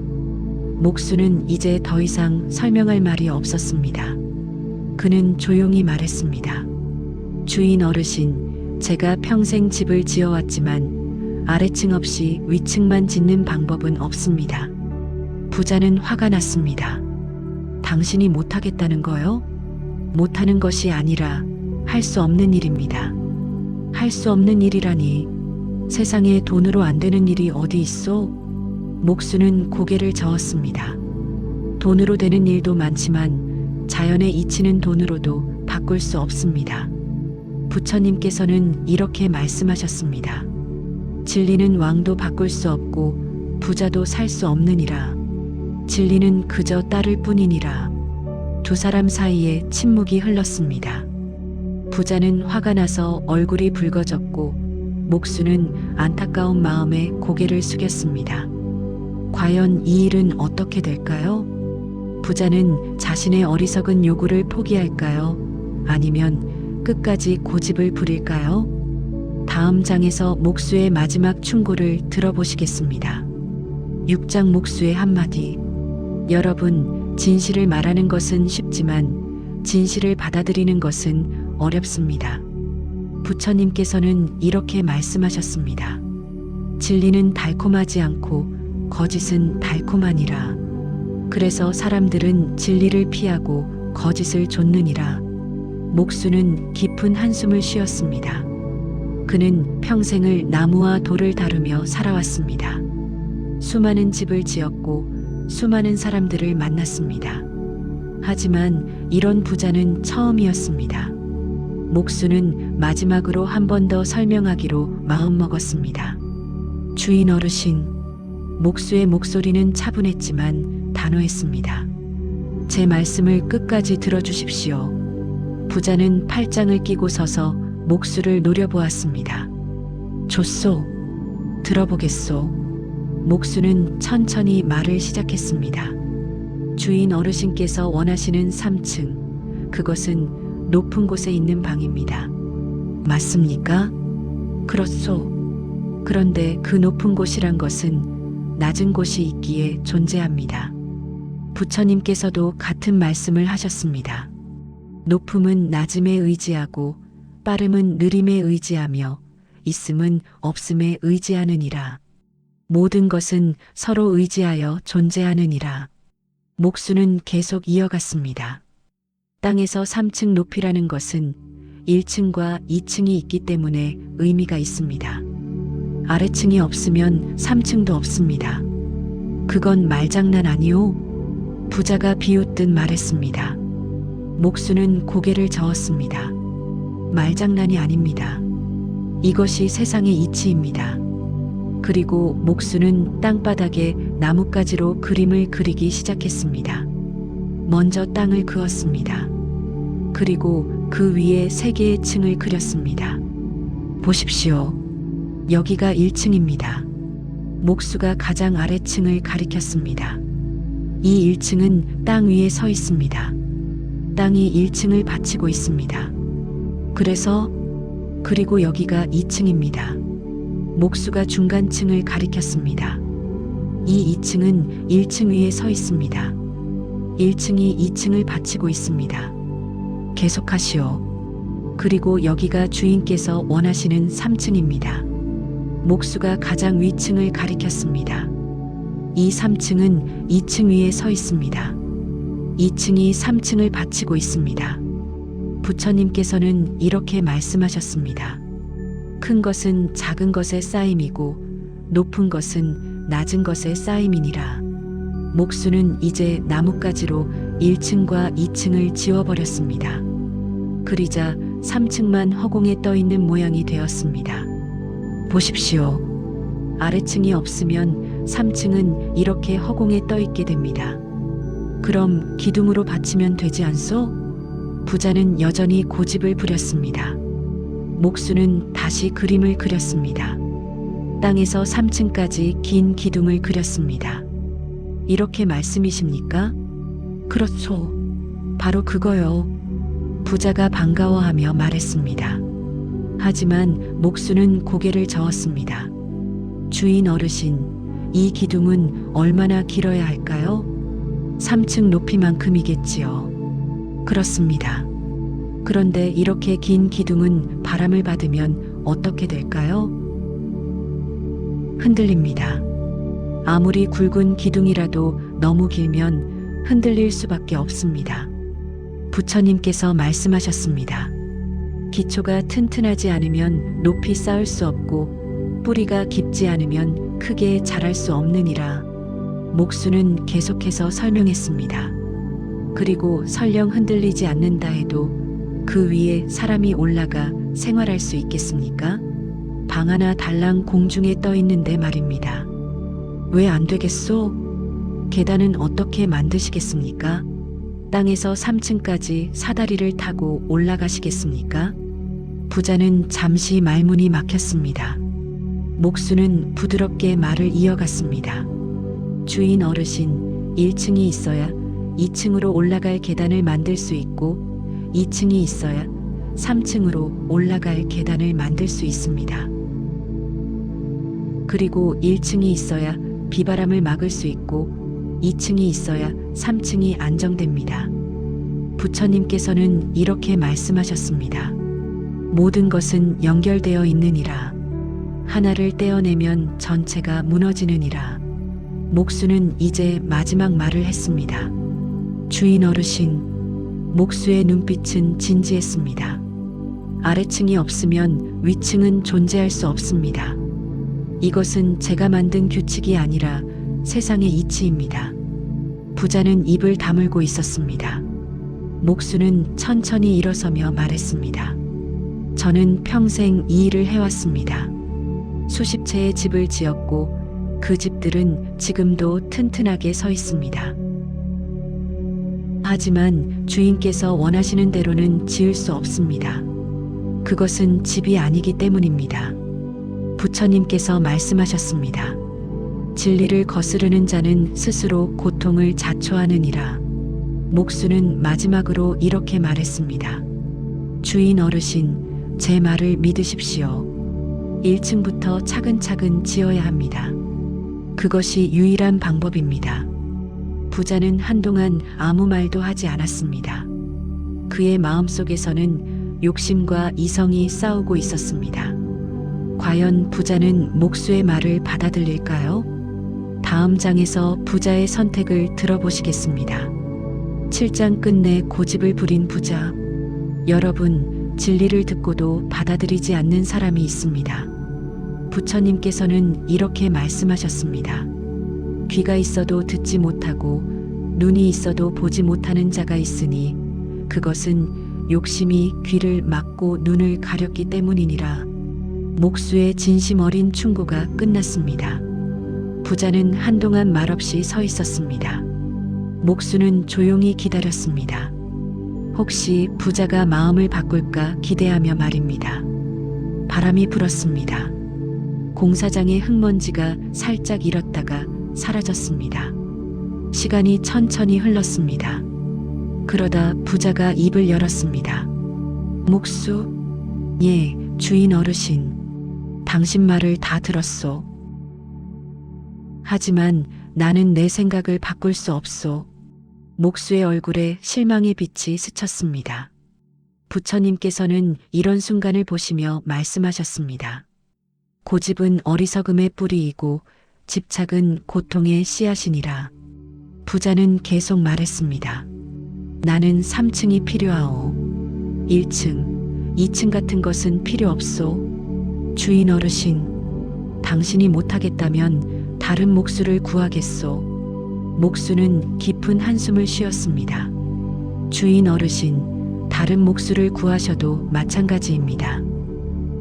목수는 이제 더 이상 설명할 말이 없었습니다. 그는 조용히 말했습니다. 주인 어르신, 제가 평생 집을 지어왔지만 아래층 없이 위층만 짓는 방법은 없습니다. 부자는 화가 났습니다. 당신이 못하겠다는 거요? 못하는 것이 아니라 할 수 없는 일입니다. 할 수 없는 일이라니 세상에 돈으로 안 되는 일이 어디 있어? 목수는 고개를 저었습니다. 돈으로 되는 일도 많지만 자연에 이치는 돈으로도 바꿀 수 없습니다. 부처님께서는 이렇게 말씀하셨습니다. 진리는 왕도 바꿀 수 없고 부자도 살 수 없느니라. 진리는 그저 따를 뿐이니라. 두 사람 사이에 침묵이 흘렀습니다. 부자는 화가 나서 얼굴이 붉어졌고 목수는 안타까운 마음에 고개를 숙였습니다. 과연 이 일은 어떻게 될까요? 부자는 자신의 어리석은 요구를 포기할까요? 아니면 끝까지 고집을 부릴까요? 다음 장에서 목수의 마지막 충고를 들어보시겠습니다. 6장 목수의 한마디. 여러분, 진실을 말하는 것은 쉽지만 진실을 받아들이는 것은 어렵습니다. 부처님께서는 이렇게 말씀하셨습니다. 진리는 달콤하지 않고 거짓은 달콤하니라. 그래서 사람들은 진리를 피하고 거짓을 좇느니라. 목수는 깊은 한숨을 쉬었습니다. 그는 평생을 나무와 돌을 다루며 살아왔습니다. 수많은 집을 지었고 수많은 사람들을 만났습니다. 하지만 이런 부자는 처음이었습니다. 목수는 마지막으로 한 번 더 설명하기로 마음먹었습니다. 주인 어르신, 목수의 목소리는 차분했지만 단호했습니다. 제 말씀을 끝까지 들어주십시오. 부자는 팔짱을 끼고 서서 목수를 노려보았습니다. 좋소. 들어보겠소. 목수는 천천히 말을 시작했습니다. 주인 어르신께서 원하시는 3층, 그것은 높은 곳에 있는 방입니다. 맞습니까? 그렇소. 그런데 그 높은 곳이란 것은 낮은 곳이 있기에 존재합니다. 부처님께서도 같은 말씀을 하셨습니다. 높음은 낮음에 의지하고 빠름은 느림에 의지하며 있음은 없음에 의지하느니라. 모든 것은 서로 의지하여 존재하느니라. 목수는 계속 이어갔습니다. 땅에서 3층 높이라는 것은 1층과 2층이 있기 때문에 의미가 있습니다. 아래층이 없으면 3층도 없습니다. 그건 말장난 아니오? 부자가 비웃듯 말했습니다. 목수는 고개를 저었습니다. 말장난이 아닙니다. 이것이 세상의 이치입니다. 그리고 목수는 땅바닥에 나뭇가지로 그림을 그리기 시작했습니다. 먼저 땅을 그었습니다. 그리고 그 위에 3개의 층을 그렸습니다. 보십시오. 여기가 1층입니다. 목수가 가장 아래층을 가리켰습니다. 이 1층은 땅 위에 서 있습니다. 땅이 1층을 받치고 있습니다. 그리고 여기가 2층입니다. 목수가 중간층을 가리켰습니다. 이 2층은 1층 위에 서 있습니다. 1층이 2층을 받치고 있습니다. 계속하시오. 그리고 여기가 주인께서 원하시는 3층입니다. 목수가 가장 위층을 가리켰습니다. 이 3층은 2층 위에 서 있습니다. 2층이 3층을 받치고 있습니다. 부처님께서는 이렇게 말씀하셨습니다. 큰 것은 작은 것의 쌓임이고 높은 것은 낮은 것의 쌓임이니라. 목수는 이제 나뭇가지로 1층과 2층을 지워버렸습니다. 그리자 3층만 허공에 떠 있는 모양이 되었습니다. 보십시오. 아래층이 없으면 3층은 이렇게 허공에 떠 있게 됩니다. 그럼 기둥으로 받치면 되지 않소? 부자는 여전히 고집을 부렸습니다. 목수는 다시 그림을 그렸습니다. 땅에서 3층까지 긴 기둥을 그렸습니다. 이렇게 말씀이십니까? 그렇소. 바로 그거요. 부자가 반가워하며 말했습니다. 하지만 목수는 고개를 저었습니다. 주인 어르신, 이 기둥은 얼마나 길어야 할까요? 3층 높이만큼이겠지요. 그렇습니다. 그런데 이렇게 긴 기둥은 바람을 받으면 어떻게 될까요? 흔들립니다. 아무리 굵은 기둥이라도 너무 길면 흔들릴 수밖에 없습니다. 부처님께서 말씀하셨습니다. 기초가 튼튼하지 않으면 높이 쌓을 수 없고 뿌리가 깊지 않으면 크게 자랄 수 없느니라. 목수는 계속해서 설명했습니다. 그리고 설령 흔들리지 않는다 해도 그 위에 사람이 올라가 생활할 수 있겠습니까? 방 하나 달랑 공중에 떠 있는데 말입니다. 왜 안 되겠소? 계단은 어떻게 만드시겠습니까? 땅에서 3층까지 사다리를 타고 올라가시겠습니까? 부자는 잠시 말문이 막혔습니다. 목수는 부드럽게 말을 이어갔습니다. 주인 어르신, 1층이 있어야 2층으로 올라갈 계단을 만들 수 있고 2층이 있어야 3층으로 올라갈 계단을 만들 수 있습니다. 그리고 1층이 있어야 비바람을 막을 수 있고 2층이 있어야 3층이 안정됩니다. 부처님께서는 이렇게 말씀하셨습니다. 모든 것은 연결되어 있느니라. 하나를 떼어내면 전체가 무너지느니라. 목수는 이제 마지막 말을 했습니다. 주인 어르신, 목수의 눈빛은 진지했습니다. 아래층이 없으면 위층은 존재할 수 없습니다. 이것은 제가 만든 규칙이 아니라 세상의 이치입니다. 부자는 입을 다물고 있었습니다. 목수는 천천히 일어서며 말했습니다. 저는 평생 이 일을 해왔습니다. 수십 채의 집을 지었고 그 집들은 지금도 튼튼하게 서 있습니다. 하지만 주인께서 원하시는 대로는 지을 수 없습니다. 그것은 집이 아니기 때문입니다. 부처님께서 말씀하셨습니다. 진리를 거스르는 자는 스스로 고통을 자초하느니라. 목수는 마지막으로 이렇게 말했습니다. 주인 어르신, 제 말을 믿으십시오. 1층부터 차근차근 지어야 합니다. 그것이 유일한 방법입니다. 부자는 한동안 아무 말도 하지 않았습니다. 그의 마음속에서는 욕심과 이성이 싸우고 있었습니다. 과연 부자는 목수의 말을 받아들일까요? 다음 장에서 부자의 선택을 들어보시겠습니다. 7장 끝내 고집을 부린 부자. 여러분, 진리를 듣고도 받아들이지 않는 사람이 있습니다. 부처님께서는 이렇게 말씀하셨습니다. 귀가 있어도 듣지 못하고 눈이 있어도 보지 못하는 자가 있으니 그것은 욕심이 귀를 막고 눈을 가렸기 때문이니라. 목수의 진심 어린 충고가 끝났습니다. 부자는 한동안 말없이 서 있었습니다. 목수는 조용히 기다렸습니다. 혹시 부자가 마음을 바꿀까 기대하며 말입니다. 바람이 불었습니다. 공사장의 흙먼지가 살짝 일었다가 사라졌습니다. 시간이 천천히 흘렀습니다. 그러다 부자가 입을 열었습니다. 목수, 예, 주인 어르신. 당신 말을 다 들었소. 하지만 나는 내 생각을 바꿀 수 없소. 목수의 얼굴에 실망의 빛이 스쳤습니다. 부처님께서는 이런 순간을 보시며 말씀하셨습니다. 고집은 어리석음의 뿌리이고 집착은 고통의 씨앗이니라. 부자는 계속 말했습니다. 나는 3층이 필요하오. 1층, 2층 같은 것은 필요 없소. 주인 어르신, 당신이 못하겠다면 다른 목수를 구하겠소. 목수는 깊은 한숨을 쉬었습니다. 주인 어르신, 다른 목수를 구하셔도 마찬가지입니다.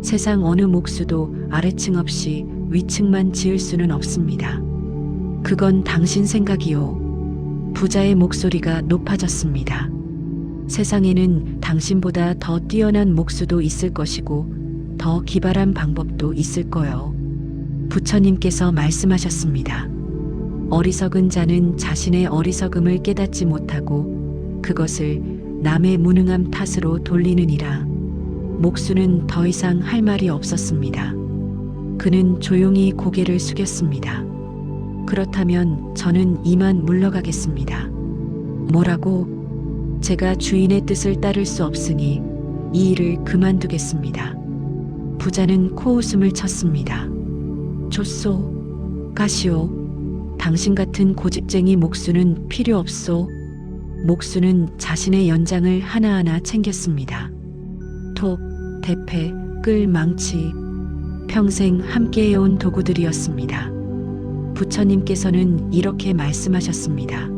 세상 어느 목수도 아래층 없이 위층만 지을 수는 없습니다. 그건 당신 생각이요. 부자의 목소리가 높아졌습니다. 세상에는 당신보다 더 뛰어난 목수도 있을 것이고 더 기발한 방법도 있을 거요. 부처님께서 말씀하셨습니다. 어리석은 자는 자신의 어리석음을 깨닫지 못하고 그것을 남의 무능함 탓으로 돌리느니라. 목수는 더 이상 할 말이 없었습니다. 그는 조용히 고개를 숙였습니다. 그렇다면 저는 이만 물러가겠습니다. 뭐라고? 제가 주인의 뜻을 따를 수 없으니 이 일을 그만두겠습니다. 부자는 코웃음을 쳤습니다. 좋소, 가시오. 당신 같은 고집쟁이 목수는 필요 없소. 목수는 자신의 연장을 하나하나 챙겼습니다. 톱, 대패, 끌, 망치, 평생 함께해온 도구들이었습니다. 부처님께서는 이렇게 말씀하셨습니다.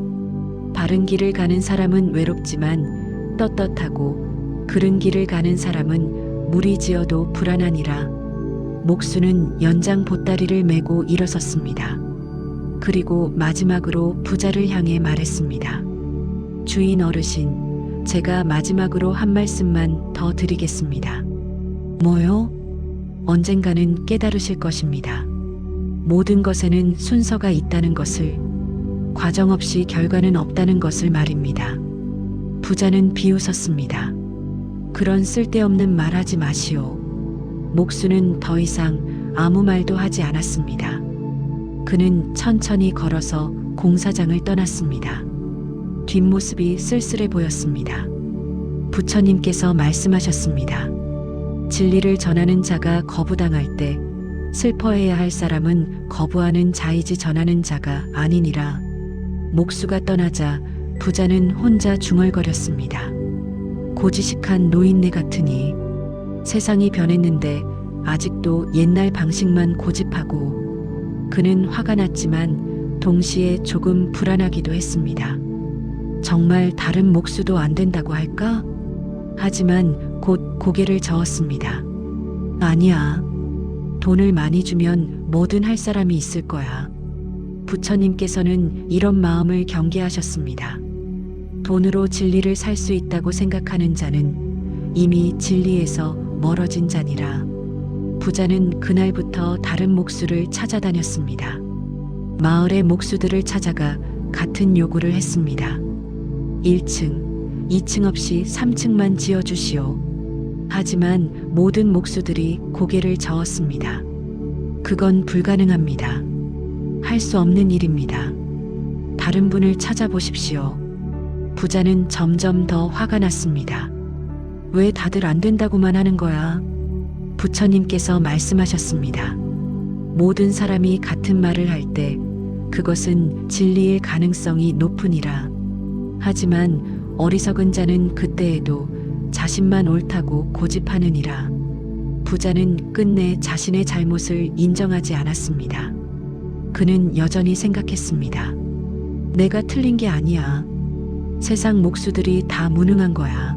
바른 길을 가는 사람은 외롭지만 떳떳하고 그른 길을 가는 사람은 무리지어도 불안하니라. 목수는 연장 보따리를 메고 일어섰습니다. 그리고 마지막으로 부자를 향해 말했습니다. 주인 어르신, 제가 마지막으로 한 말씀만 더 드리겠습니다. 뭐요? 언젠가는 깨달으실 것입니다. 모든 것에는 순서가 있다는 것을, 과정 없이 결과는 없다는 것을 말입니다. 부자는 비웃었습니다. 그런 쓸데없는 말 하지 마시오. 목수는 더 이상 아무 말도 하지 않았습니다. 그는 천천히 걸어서 공사장을 떠났습니다. 뒷모습이 쓸쓸해 보였습니다. 부처님께서 말씀하셨습니다. 진리를 전하는 자가 거부당할 때 슬퍼해야 할 사람은 거부하는 자이지 전하는 자가 아니니라. 목수가 떠나자 부자는 혼자 중얼거렸습니다. 고지식한 노인네 같으니. 세상이 변했는데 아직도 옛날 방식만 고집하고. 그는 화가 났지만 동시에 조금 불안하기도 했습니다. 정말 다른 목수도 안 된다고 할까? 하지만 곧 고개를 저었습니다. 아니야. 돈을 많이 주면 뭐든 할 사람이 있을 거야. 부처님께서는 이런 마음을 경계하셨습니다. 돈으로 진리를 살 수 있다고 생각하는 자는 이미 진리에서 멀어진 자니라. 부자는 그날부터 다른 목수를 찾아다녔습니다. 마을의 목수들을 찾아가 같은 요구를 했습니다. 1층, 2층 없이 3층만 지어주시오. 하지만 모든 목수들이 고개를 저었습니다. 그건 불가능합니다. 할 수 없는 일입니다. 다른 분을 찾아보십시오. 부자는 점점 더 화가 났습니다. 왜 다들 안 된다고만 하는 거야? 부처님께서 말씀하셨습니다. 모든 사람이 같은 말을 할 때 그것은 진리일 가능성이 높으니라. 하지만 어리석은 자는 그때에도 자신만 옳다고 고집하느니라. 부자는 끝내 자신의 잘못을 인정하지 않았습니다. 그는 여전히 생각했습니다. 내가 틀린 게 아니야. 세상 목수들이 다 무능한 거야.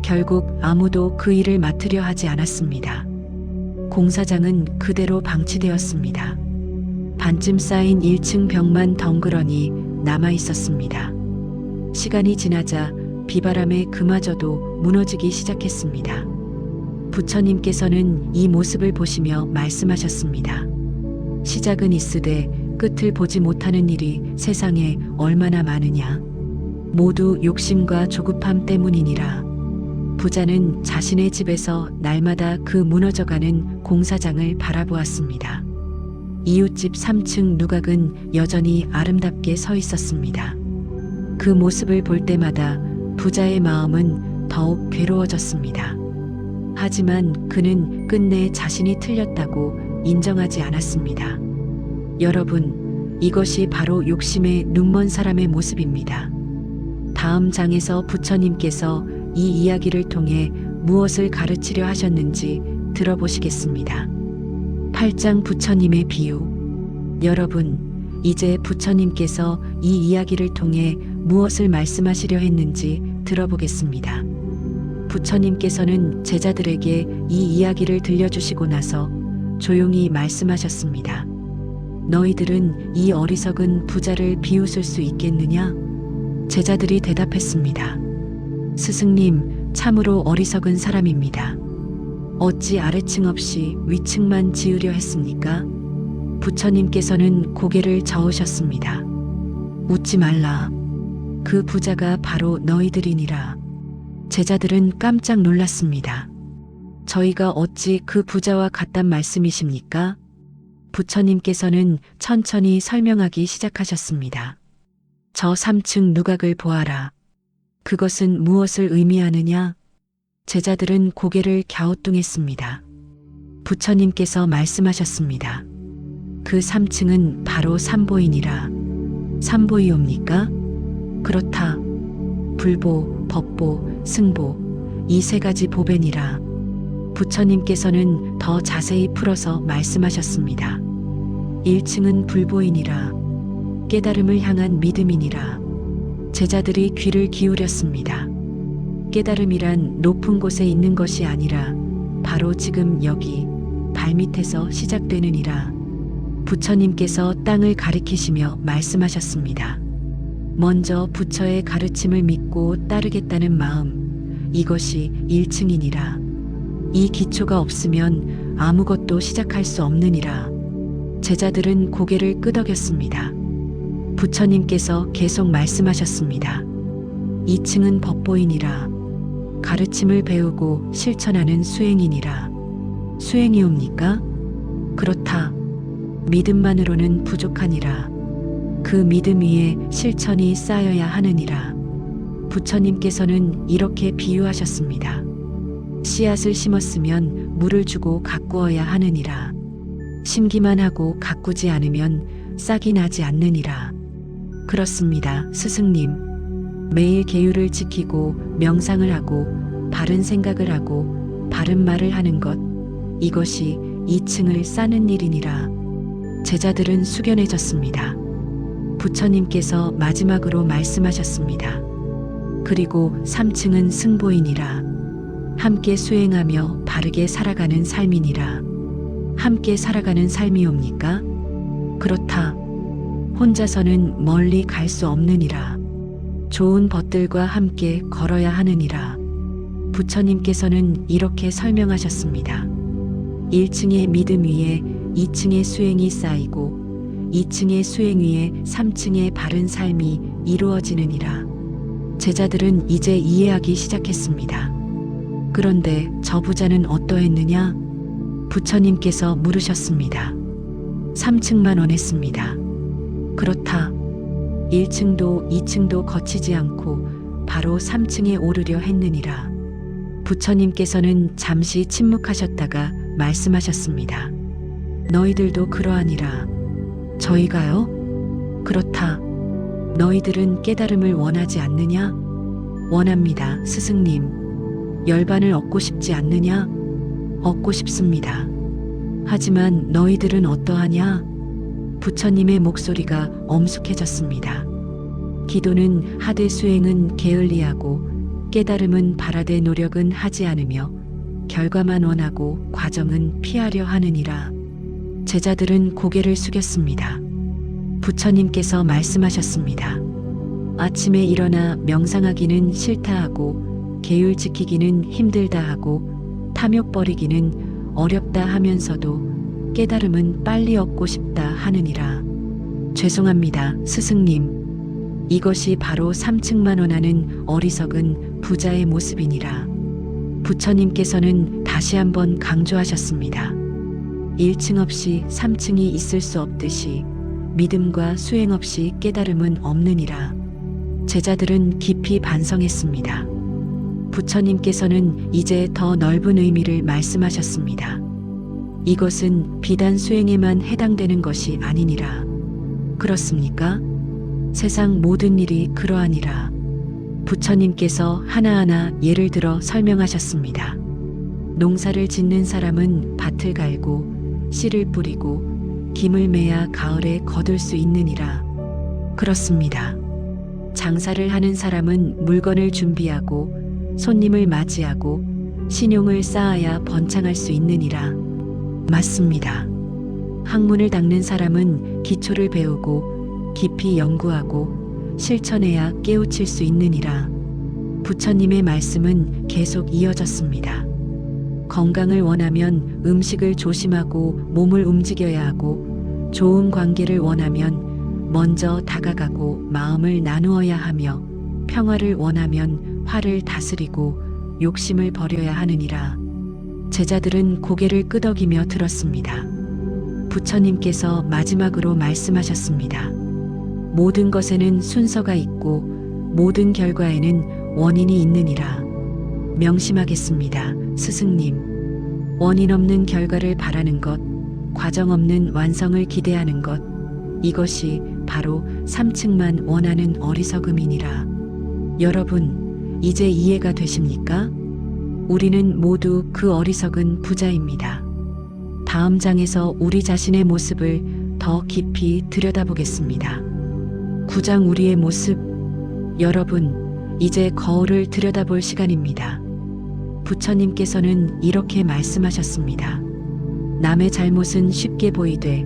결국 아무도 그 일을 맡으려 하지 않았습니다. 공사장은 그대로 방치되었습니다. 반쯤 쌓인 1층 벽만 덩그러니 남아 있었습니다. 시간이 지나자 비바람에 그마저도 무너지기 시작했습니다. 부처님께서는 이 모습을 보시며 말씀하셨습니다. 시작은 있으되 끝을 보지 못하는 일이 세상에 얼마나 많으냐. 모두 욕심과 조급함 때문이니라. 부자는 자신의 집에서 날마다 그 무너져가는 공사장을 바라보았습니다. 이웃집 3층 누각은 여전히 아름답게 서 있었습니다. 그 모습을 볼 때마다 부자의 마음은 더욱 괴로워졌습니다. 하지만 그는 끝내 자신이 틀렸다고 인정하지 않았습니다. 여러분, 이것이 바로 욕심에 눈먼 사람의 모습입니다. 다음 장에서 부처님께서 이 이야기를 통해 무엇을 가르치려 하셨는지 들어보시겠습니다. 8장 부처님의 비유. 여러분, 이제 부처님께서 이 이야기를 통해 무엇을 말씀하시려 했는지 들어보겠습니다. 부처님께서는 제자들에게 이 이야기를 들려주시고 나서 조용히 말씀하셨습니다. 너희들은 이 어리석은 부자를 비웃을 수 있겠느냐? 제자들이 대답했습니다. 스승님, 참으로 어리석은 사람입니다. 어찌 아래층 없이 위층만 지으려 했습니까? 부처님께서는 고개를 저으셨습니다. 웃지 말라. 그 부자가 바로 너희들이니라. 제자들은 깜짝 놀랐습니다. 저희가 어찌 그 부자와 같단 말씀이십니까? 부처님께서는 천천히 설명하기 시작하셨습니다. 저 3층 누각을 보아라. 그것은 무엇을 의미하느냐? 제자들은 고개를 갸우뚱했습니다. 부처님께서 말씀하셨습니다. 그 3층은 바로 삼보이니라. 삼보이옵니까? 그렇다. 불보, 법보, 승보, 이 세 가지 보배니라. 부처님께서는 더 자세히 풀어서 말씀하셨습니다. 1층은 불보이니라. 깨달음을 향한 믿음이니라. 제자들이 귀를 기울였습니다. 깨달음이란 높은 곳에 있는 것이 아니라 바로 지금 여기 발밑에서 시작되느니라. 부처님께서 땅을 가리키시며 말씀하셨습니다. 먼저 부처의 가르침을 믿고 따르겠다는 마음, 이것이 1층이니라. 이 기초가 없으면 아무것도 시작할 수 없느니라. 제자들은 고개를 끄덕였습니다. 부처님께서 계속 말씀하셨습니다. 2층은 법보이니라. 가르침을 배우고 실천하는 수행이니라. 수행이옵니까? 그렇다. 믿음만으로는 부족하니라. 그 믿음 위에 실천이 쌓여야 하느니라. 부처님께서는 이렇게 비유하셨습니다. 씨앗을 심었으면 물을 주고 가꾸어야 하느니라. 심기만 하고 가꾸지 않으면 싹이 나지 않느니라. 그렇습니다, 스승님. 매일 계율을 지키고 명상을 하고 바른 생각을 하고 바른 말을 하는 것, 이것이 2층을 쌓는 일이니라. 제자들은 숙연해졌습니다. 부처님께서 마지막으로 말씀하셨습니다. 그리고 3층은 승보이니라. 함께 수행하며 바르게 살아가는 삶이니라. 함께 살아가는 삶이옵니까? 그렇다. 혼자서는 멀리 갈 수 없느니라. 좋은 벗들과 함께 걸어야 하느니라. 부처님께서는 이렇게 설명하셨습니다. 1층의 믿음 위에 2층의 수행이 쌓이고 2층의 수행 위에 3층의 바른 삶이 이루어지느니라. 제자들은 이제 이해하기 시작했습니다. 그런데 저 부자는 어떠했느냐? 부처님께서 물으셨습니다. 3층만 원했습니다. 그렇다. 1층도 2층도 거치지 않고 바로 3층에 오르려 했느니라. 부처님께서는 잠시 침묵하셨다가 말씀하셨습니다. 너희들도 그러하니라. 저희가요? 그렇다. 너희들은 깨달음을 원하지 않느냐? 원합니다, 스승님. 열반을 얻고 싶지 않느냐? 얻고 싶습니다. 하지만 너희들은 어떠하냐? 부처님의 목소리가 엄숙해졌습니다. 기도는 하되 수행은 게을리하고 깨달음은 바라되 노력은 하지 않으며 결과만 원하고 과정은 피하려 하느니라. 제자들은 고개를 숙였습니다. 부처님께서 말씀하셨습니다. 아침에 일어나 명상하기는 싫다 하고 계율 지키기는 힘들다 하고 탐욕 버리기는 어렵다 하면서도 깨달음은 빨리 얻고 싶다 하느니라. 죄송합니다, 스승님. 이것이 바로 3층만 원하는 어리석은 부자의 모습이니라. 부처님께서는 다시 한번 강조하셨습니다. 1층 없이 3층이 있을 수 없듯이 믿음과 수행 없이 깨달음은 없느니라. 제자들은 깊이 반성했습니다. 부처님께서는 이제 더 넓은 의미를 말씀하셨습니다. 이것은 비단 수행에만 해당되는 것이 아니니라. 그렇습니까? 세상 모든 일이 그러하니라. 부처님께서 하나하나 예를 들어 설명하셨습니다. 농사를 짓는 사람은 밭을 갈고 씨를 뿌리고 김을 매야 가을에 거둘 수 있느니라. 그렇습니다. 장사를 하는 사람은 물건을 준비하고 손님을 맞이하고 신용을 쌓아야 번창할 수 있느니라. 맞습니다. 학문을 닦는 사람은 기초를 배우고 깊이 연구하고 실천해야 깨우칠 수 있느니라. 부처님의 말씀은 계속 이어졌습니다. 건강을 원하면 음식을 조심하고 몸을 움직여야 하고 좋은 관계를 원하면 먼저 다가가고 마음을 나누어야 하며 평화를 원하면 화를 다스리고 욕심을 버려야 하느니라. 제자들은 고개를 끄덕이며 들었습니다. 부처님께서 마지막으로 말씀하셨습니다. 모든 것에는 순서가 있고 모든 결과에는 원인이 있느니라. 명심하겠습니다, 스승님. 원인 없는 결과를 바라는 것, 과정 없는 완성을 기대하는 것, 이것이 바로 3층만 원하는 어리석음이니라. 여러분, 이제 이해가 되십니까? 우리는 모두 그 어리석은 부자입니다. 다음 장에서 우리 자신의 모습을 더 깊이 들여다보겠습니다. 9장 우리의 모습. 여러분, 이제 거울을 들여다볼 시간입니다. 부처님께서는 이렇게 말씀하셨습니다. 남의 잘못은 쉽게 보이되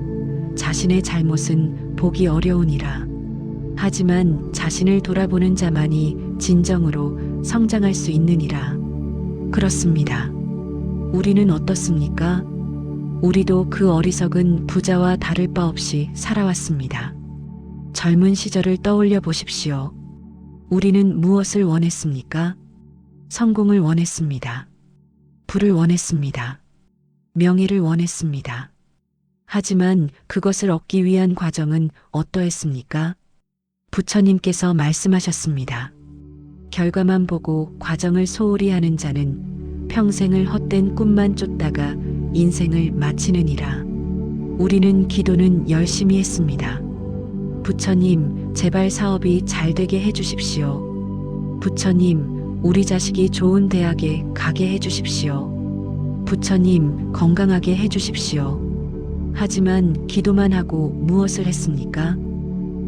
자신의 잘못은 보기 어려우니라. 하지만 자신을 돌아보는 자만이 진정으로 성장할 수 있느니라. 그렇습니다. 우리는 어떻습니까? 우리도 그 어리석은 부자와 다를 바 없이 살아왔습니다. 젊은 시절을 떠올려 보십시오. 우리는 무엇을 원했습니까? 성공을 원했습니다. 부를 원했습니다. 명예를 원했습니다. 하지만 그것을 얻기 위한 과정은 어떠했습니까? 부처님께서 말씀하셨습니다. 결과만 보고 과정을 소홀히 하는 자는 평생을 헛된 꿈만 쫓다가 인생을 마치느니라. 우리는 기도는 열심히 했습니다. 부처님, 제발 사업이 잘 되게 해주십시오. 부처님, 우리 자식이 좋은 대학에 가게 해주십시오. 부처님, 건강하게 해주십시오. 하지만 기도만 하고 무엇을 했습니까?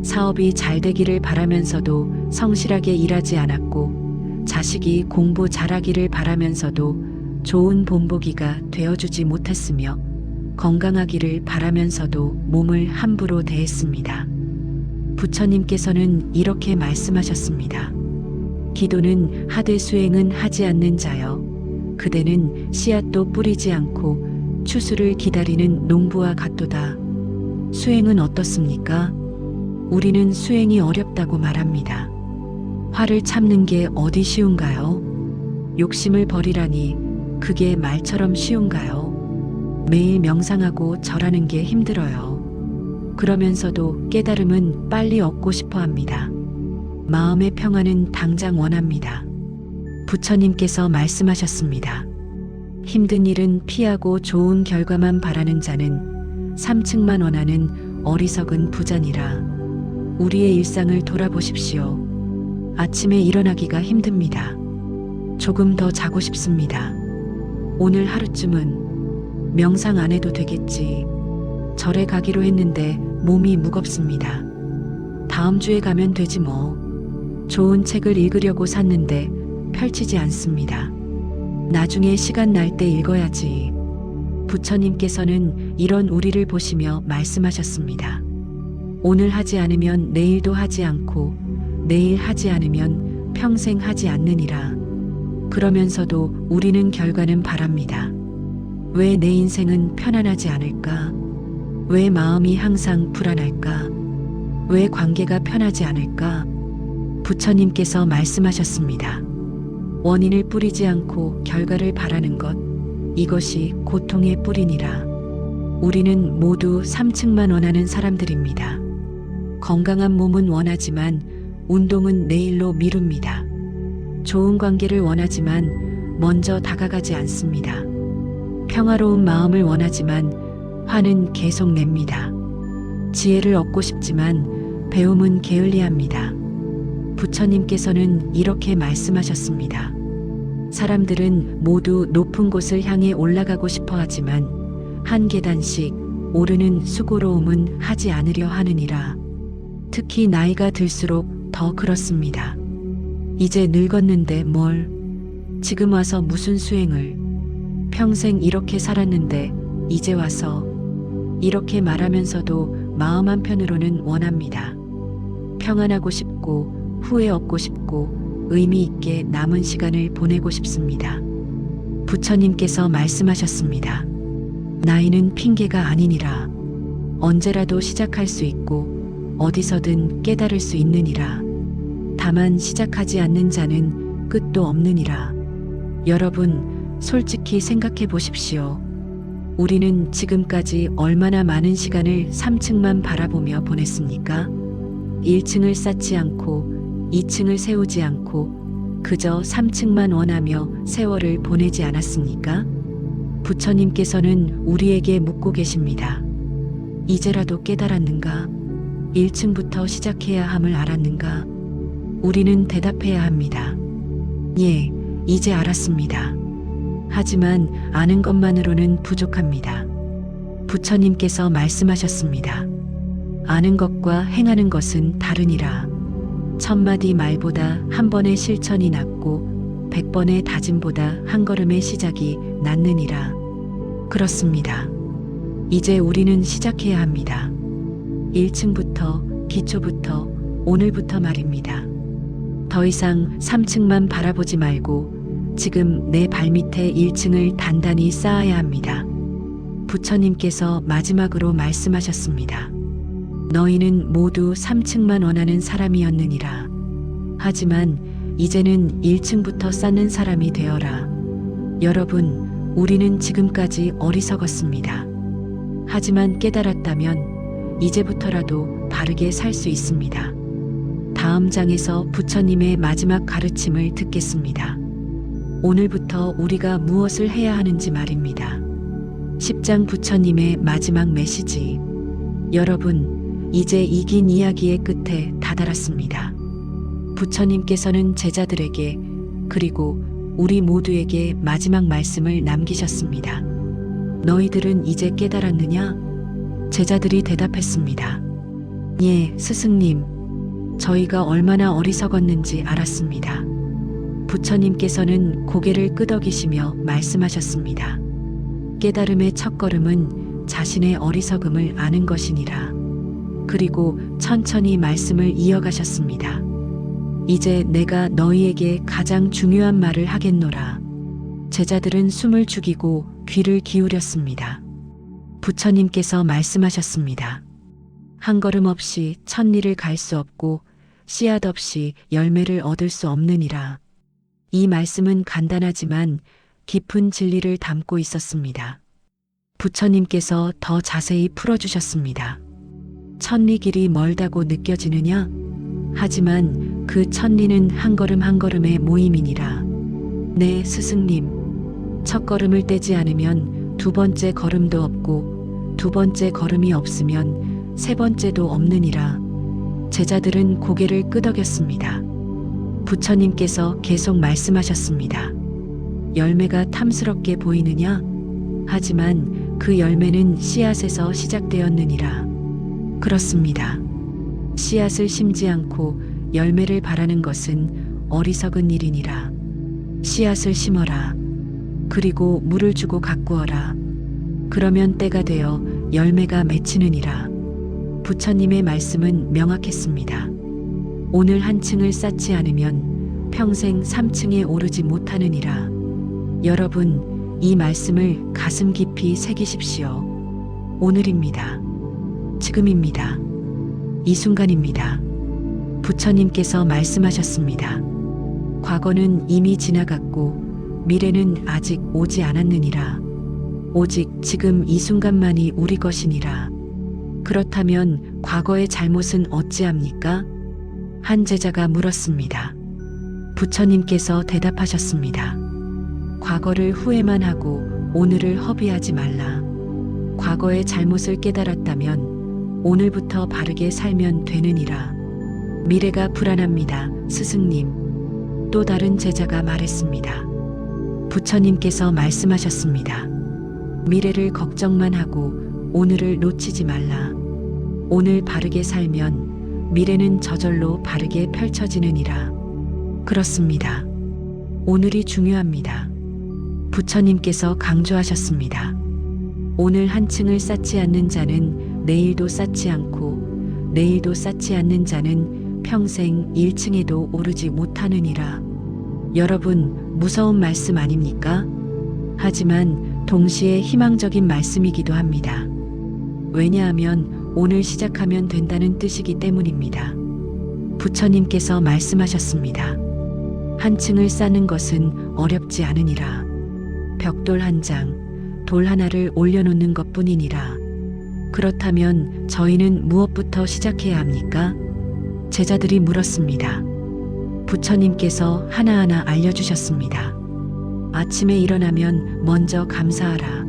사업이 잘 되기를 바라면서도 성실하게 일하지 않았고, 자식이 공부 잘하기를 바라면서도 좋은 본보기가 되어주지 못했으며, 건강하기를 바라면서도 몸을 함부로 대했습니다. 부처님께서는 이렇게 말씀하셨습니다. 기도는 하되 수행은 하지 않는 자여. 그대는 씨앗도 뿌리지 않고 추수를 기다리는 농부와 같도다. 수행은 어떻습니까? 우리는 수행이 어렵다고 말합니다. 화를 참는 게 어디 쉬운가요? 욕심을 버리라니 그게 말처럼 쉬운가요? 매일 명상하고 절하는 게 힘들어요. 그러면서도 깨달음은 빨리 얻고 싶어 합니다. 마음의 평안은 당장 원합니다. 부처님께서 말씀하셨습니다. 힘든 일은 피하고 좋은 결과만 바라는 자는 삼층만 원하는 어리석은 부자니라. 우리의 일상을 돌아보십시오. 아침에 일어나기가 힘듭니다. 조금 더 자고 싶습니다. 오늘 하루쯤은 명상 안 해도 되겠지. 절에 가기로 했는데 몸이 무겁습니다. 다음 주에 가면 되지 뭐. 좋은 책을 읽으려고 샀는데 펼치지 않습니다. 나중에 시간 날 때 읽어야지. 부처님께서는 이런 우리를 보시며 말씀하셨습니다. 오늘 하지 않으면 내일도 하지 않고 내일 하지 않으면 평생 하지 않느니라. 그러면서도 우리는 결과는 바랍니다. 왜 내 인생은 편안하지 않을까? 왜 마음이 항상 불안할까? 왜 관계가 편하지 않을까? 부처님께서 말씀하셨습니다. 원인을 뿌리지 않고 결과를 바라는 것, 이것이 고통의 뿌리니라. 우리는 모두 삼층만 원하는 사람들입니다. 건강한 몸은 원하지만 운동은 내일로 미룹니다. 좋은 관계를 원하지만 먼저 다가가지 않습니다. 평화로운 마음을 원하지만 화는 계속 냅니다. 지혜를 얻고 싶지만 배움은 게을리합니다. 부처님께서는 이렇게 말씀하셨습니다. 사람들은 모두 높은 곳을 향해 올라가고 싶어 하지만 한 계단씩 오르는 수고로움은 하지 않으려 하느니라. 특히 나이가 들수록 더 그렇습니다. 이제 늙었는데 뭘? 지금 와서 무슨 수행을? 평생 이렇게 살았는데 이제 와서 이렇게 말하면서도 마음 한편으로는 원합니다. 평안하고 싶고 후회 없고 싶고 의미 있게 남은 시간을 보내고 싶습니다. 부처님께서 말씀하셨습니다. 나이는 핑계가 아니니라. 언제라도 시작할 수 있고 어디서든 깨달을 수 있느니라. 다만 시작하지 않는 자는 끝도 없느니라. 여러분, 솔직히 생각해 보십시오. 우리는 지금까지 얼마나 많은 시간을 3층만 바라보며 보냈습니까? 1층을 쌓지 않고 2층을 세우지 않고 그저 3층만 원하며 세월을 보내지 않았습니까? 부처님께서는 우리에게 묻고 계십니다. 이제라도 깨달았는가? 1층부터 시작해야 함을 알았는가? 우리는 대답해야 합니다. 예, 이제 알았습니다. 하지만 아는 것만으로는 부족합니다. 부처님께서 말씀하셨습니다. 아는 것과 행하는 것은 다르니라. 1000마디 말보다 한 번의 실천이 낫고 100번의 다짐보다 한 걸음의 시작이 낫느니라. 그렇습니다. 이제 우리는 시작해야 합니다. 1층부터, 기초부터, 오늘부터 말입니다. 더 이상 3층만 바라보지 말고 지금 내 발밑에 1층을 단단히 쌓아야 합니다. 부처님께서 마지막으로 말씀하셨습니다. 너희는 모두 3층만 원하는 사람이었느니라. 하지만 이제는 1층부터 쌓는 사람이 되어라. 여러분, 우리는 지금까지 어리석었습니다. 하지만 깨달았다면 이제부터라도 바르게 살 수 있습니다. 다음 장에서 부처님의 마지막 가르침을 듣겠습니다. 오늘부터 우리가 무엇을 해야 하는지 말입니다. 10장 부처님의 마지막 메시지. 여러분, 이제 이 긴 이야기의 끝에 다다랐습니다. 부처님께서는 제자들에게 그리고 우리 모두에게 마지막 말씀을 남기셨습니다. 너희들은 이제 깨달았느냐? 제자들이 대답했습니다. 예, 스승님. 저희가 얼마나 어리석었는지 알았습니다. 부처님께서는 고개를 끄덕이시며 말씀하셨습니다. 깨달음의 첫걸음은 자신의 어리석음을 아는 것이니라. 그리고 천천히 말씀을 이어가셨습니다. 이제 내가 너희에게 가장 중요한 말을 하겠노라. 제자들은 숨을 죽이고 귀를 기울였습니다. 부처님께서 말씀하셨습니다. 한 걸음 없이 천리를 갈 수 없고 씨앗 없이 열매를 얻을 수 없느니라. 이 말씀은 간단하지만 깊은 진리를 담고 있었습니다. 부처님께서 더 자세히 풀어주셨습니다. 천리 길이 멀다고 느껴지느냐? 하지만 그 천리는 한 걸음 한 걸음의 모임이니라. 네, 스승님. 첫 걸음을 떼지 않으면 두 번째 걸음도 없고 두 번째 걸음이 없으면 세 번째도 없느니라. 제자들은 고개를 끄덕였습니다. 부처님께서 계속 말씀하셨습니다. 열매가 탐스럽게 보이느냐? 하지만 그 열매는 씨앗에서 시작되었느니라. 그렇습니다. 씨앗을 심지 않고 열매를 바라는 것은 어리석은 일이니라. 씨앗을 심어라. 그리고 물을 주고 가꾸어라. 그러면 때가 되어 열매가 맺히느니라. 부처님의 말씀은 명확했습니다. 오늘 한 층을 쌓지 않으면 평생 3층에 오르지 못하느니라. 여러분, 이 말씀을 가슴 깊이 새기십시오. 오늘입니다. 지금입니다. 이 순간입니다. 부처님께서 말씀하셨습니다. 과거는 이미 지나갔고 미래는 아직 오지 않았느니라. 오직 지금 이 순간만이 우리 것이니라. 그렇다면 과거의 잘못은 어찌합니까? 한 제자가 물었습니다. 부처님께서 대답하셨습니다. 과거를 후회만 하고 오늘을 허비하지 말라. 과거의 잘못을 깨달았다면 오늘부터 바르게 살면 되느니라. 미래가 불안합니다, 스승님. 또 다른 제자가 말했습니다. 부처님께서 말씀하셨습니다. 미래를 걱정만 하고 오늘을 놓치지 말라. 오늘 바르게 살면 미래는 저절로 바르게 펼쳐지느니라. 그렇습니다. 오늘이 중요합니다. 부처님께서 강조하셨습니다. 오늘 한 층을 쌓지 않는 자는 내일도 쌓지 않고 내일도 쌓지 않는 자는 평생 1층에도 오르지 못하느니라. 여러분, 무서운 말씀 아닙니까? 하지만 동시에 희망적인 말씀이기도 합니다. 왜냐하면 오늘 시작하면 된다는 뜻이기 때문입니다. 부처님께서 말씀하셨습니다. 한 층을 쌓는 것은 어렵지 않으니라. 벽돌 한 장, 돌 하나를 올려놓는 것 뿐이니라. 그렇다면 저희는 무엇부터 시작해야 합니까? 제자들이 물었습니다. 부처님께서 하나하나 알려주셨습니다. 아침에 일어나면 먼저 감사하라.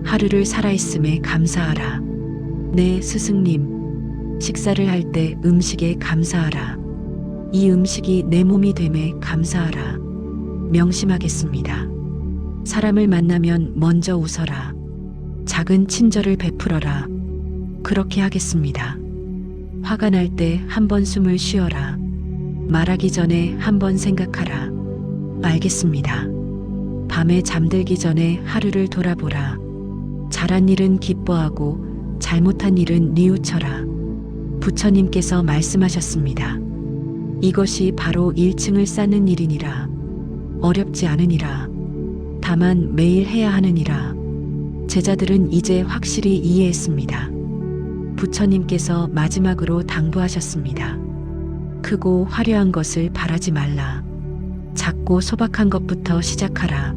하루를 살아있음에 감사하라. 네, 스승님. 식사를 할 때 음식에 감사하라. 이 음식이 내 몸이 됨에 감사하라. 명심하겠습니다. 사람을 만나면 먼저 웃어라. 작은 친절을 베풀어라. 그렇게 하겠습니다. 화가 날 때 한 번 숨을 쉬어라. 말하기 전에 한 번 생각하라. 알겠습니다. 밤에 잠들기 전에 하루를 돌아보라. 잘한 일은 기뻐하고 잘못한 일은 뉘우쳐라. 부처님께서 말씀하셨습니다. 이것이 바로 1층을 쌓는 일이니라. 어렵지 않으니라. 다만 매일 해야 하느니라. 제자들은 이제 확실히 이해했습니다. 부처님께서 마지막으로 당부하셨습니다. 크고 화려한 것을 바라지 말라. 작고 소박한 것부터 시작하라.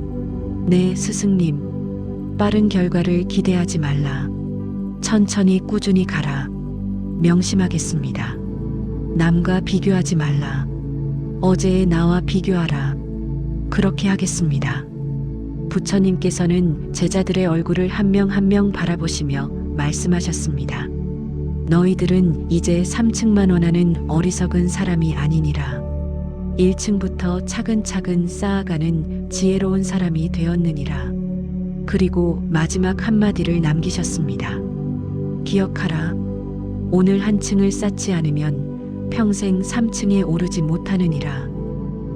네, 스승님. 빠른 결과를 기대하지 말라. 천천히 꾸준히 가라. 명심하겠습니다. 남과 비교하지 말라. 어제의 나와 비교하라. 그렇게 하겠습니다. 부처님께서는 제자들의 얼굴을 한 명 한 명 바라보시며 말씀하셨습니다. 너희들은 이제 3층만 원하는 어리석은 사람이 아니니라. 1층부터 차근차근 쌓아가는 지혜로운 사람이 되었느니라. 그리고 마지막 한마디를 남기셨습니다. 기억하라. 오늘 한 층을 쌓지 않으면 평생 3층에 오르지 못하느니라.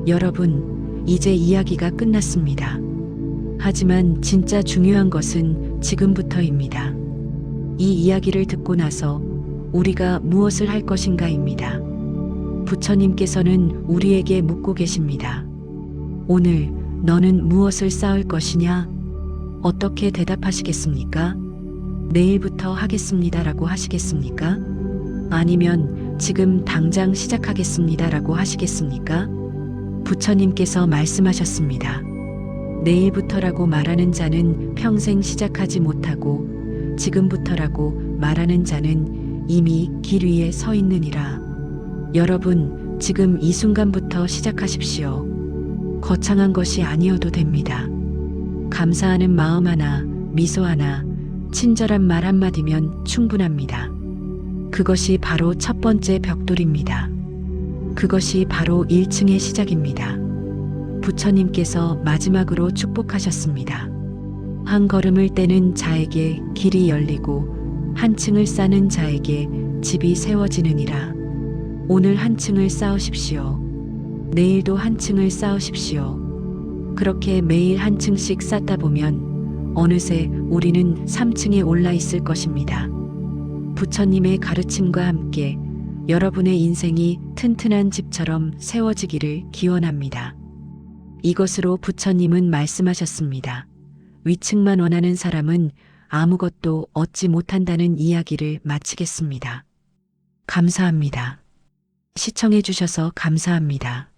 여러분, 이제 이야기가 끝났습니다. 하지만 진짜 중요한 것은 지금부터입니다. 이 이야기를 듣고 나서 우리가 무엇을 할 것인가입니다. 부처님께서는 우리에게 묻고 계십니다. 오늘 너는 무엇을 쌓을 것이냐? 어떻게 대답하시겠습니까? 내일부터 하겠습니다라고 하시겠습니까? 아니면 지금 당장 시작하겠습니다라고 하시겠습니까? 부처님께서 말씀하셨습니다. 내일부터라고 말하는 자는 평생 시작하지 못하고 지금부터라고 말하는 자는 이미 길 위에 서 있느니라. 여러분, 지금 이 순간부터 시작하십시오. 거창한 것이 아니어도 됩니다. 감사하는 마음 하나, 미소 하나, 친절한 말 한마디면 충분합니다. 그것이 바로 첫 번째 벽돌입니다. 그것이 바로 1층의 시작입니다. 부처님께서 마지막으로 축복하셨습니다. 한 걸음을 떼는 자에게 길이 열리고 한 층을 쌓는 자에게 집이 세워지느니라. 오늘 한 층을 쌓으십시오. 내일도 한 층을 쌓으십시오. 그렇게 매일 한 층씩 쌓다 보면 어느새 우리는 3층에 올라 있을 것입니다. 부처님의 가르침과 함께 여러분의 인생이 튼튼한 집처럼 세워지기를 기원합니다. 이것으로 부처님은 말씀하셨습니다. 위층만 원하는 사람은 아무것도 얻지 못한다는 이야기를 마치겠습니다. 감사합니다. 시청해 주셔서 감사합니다.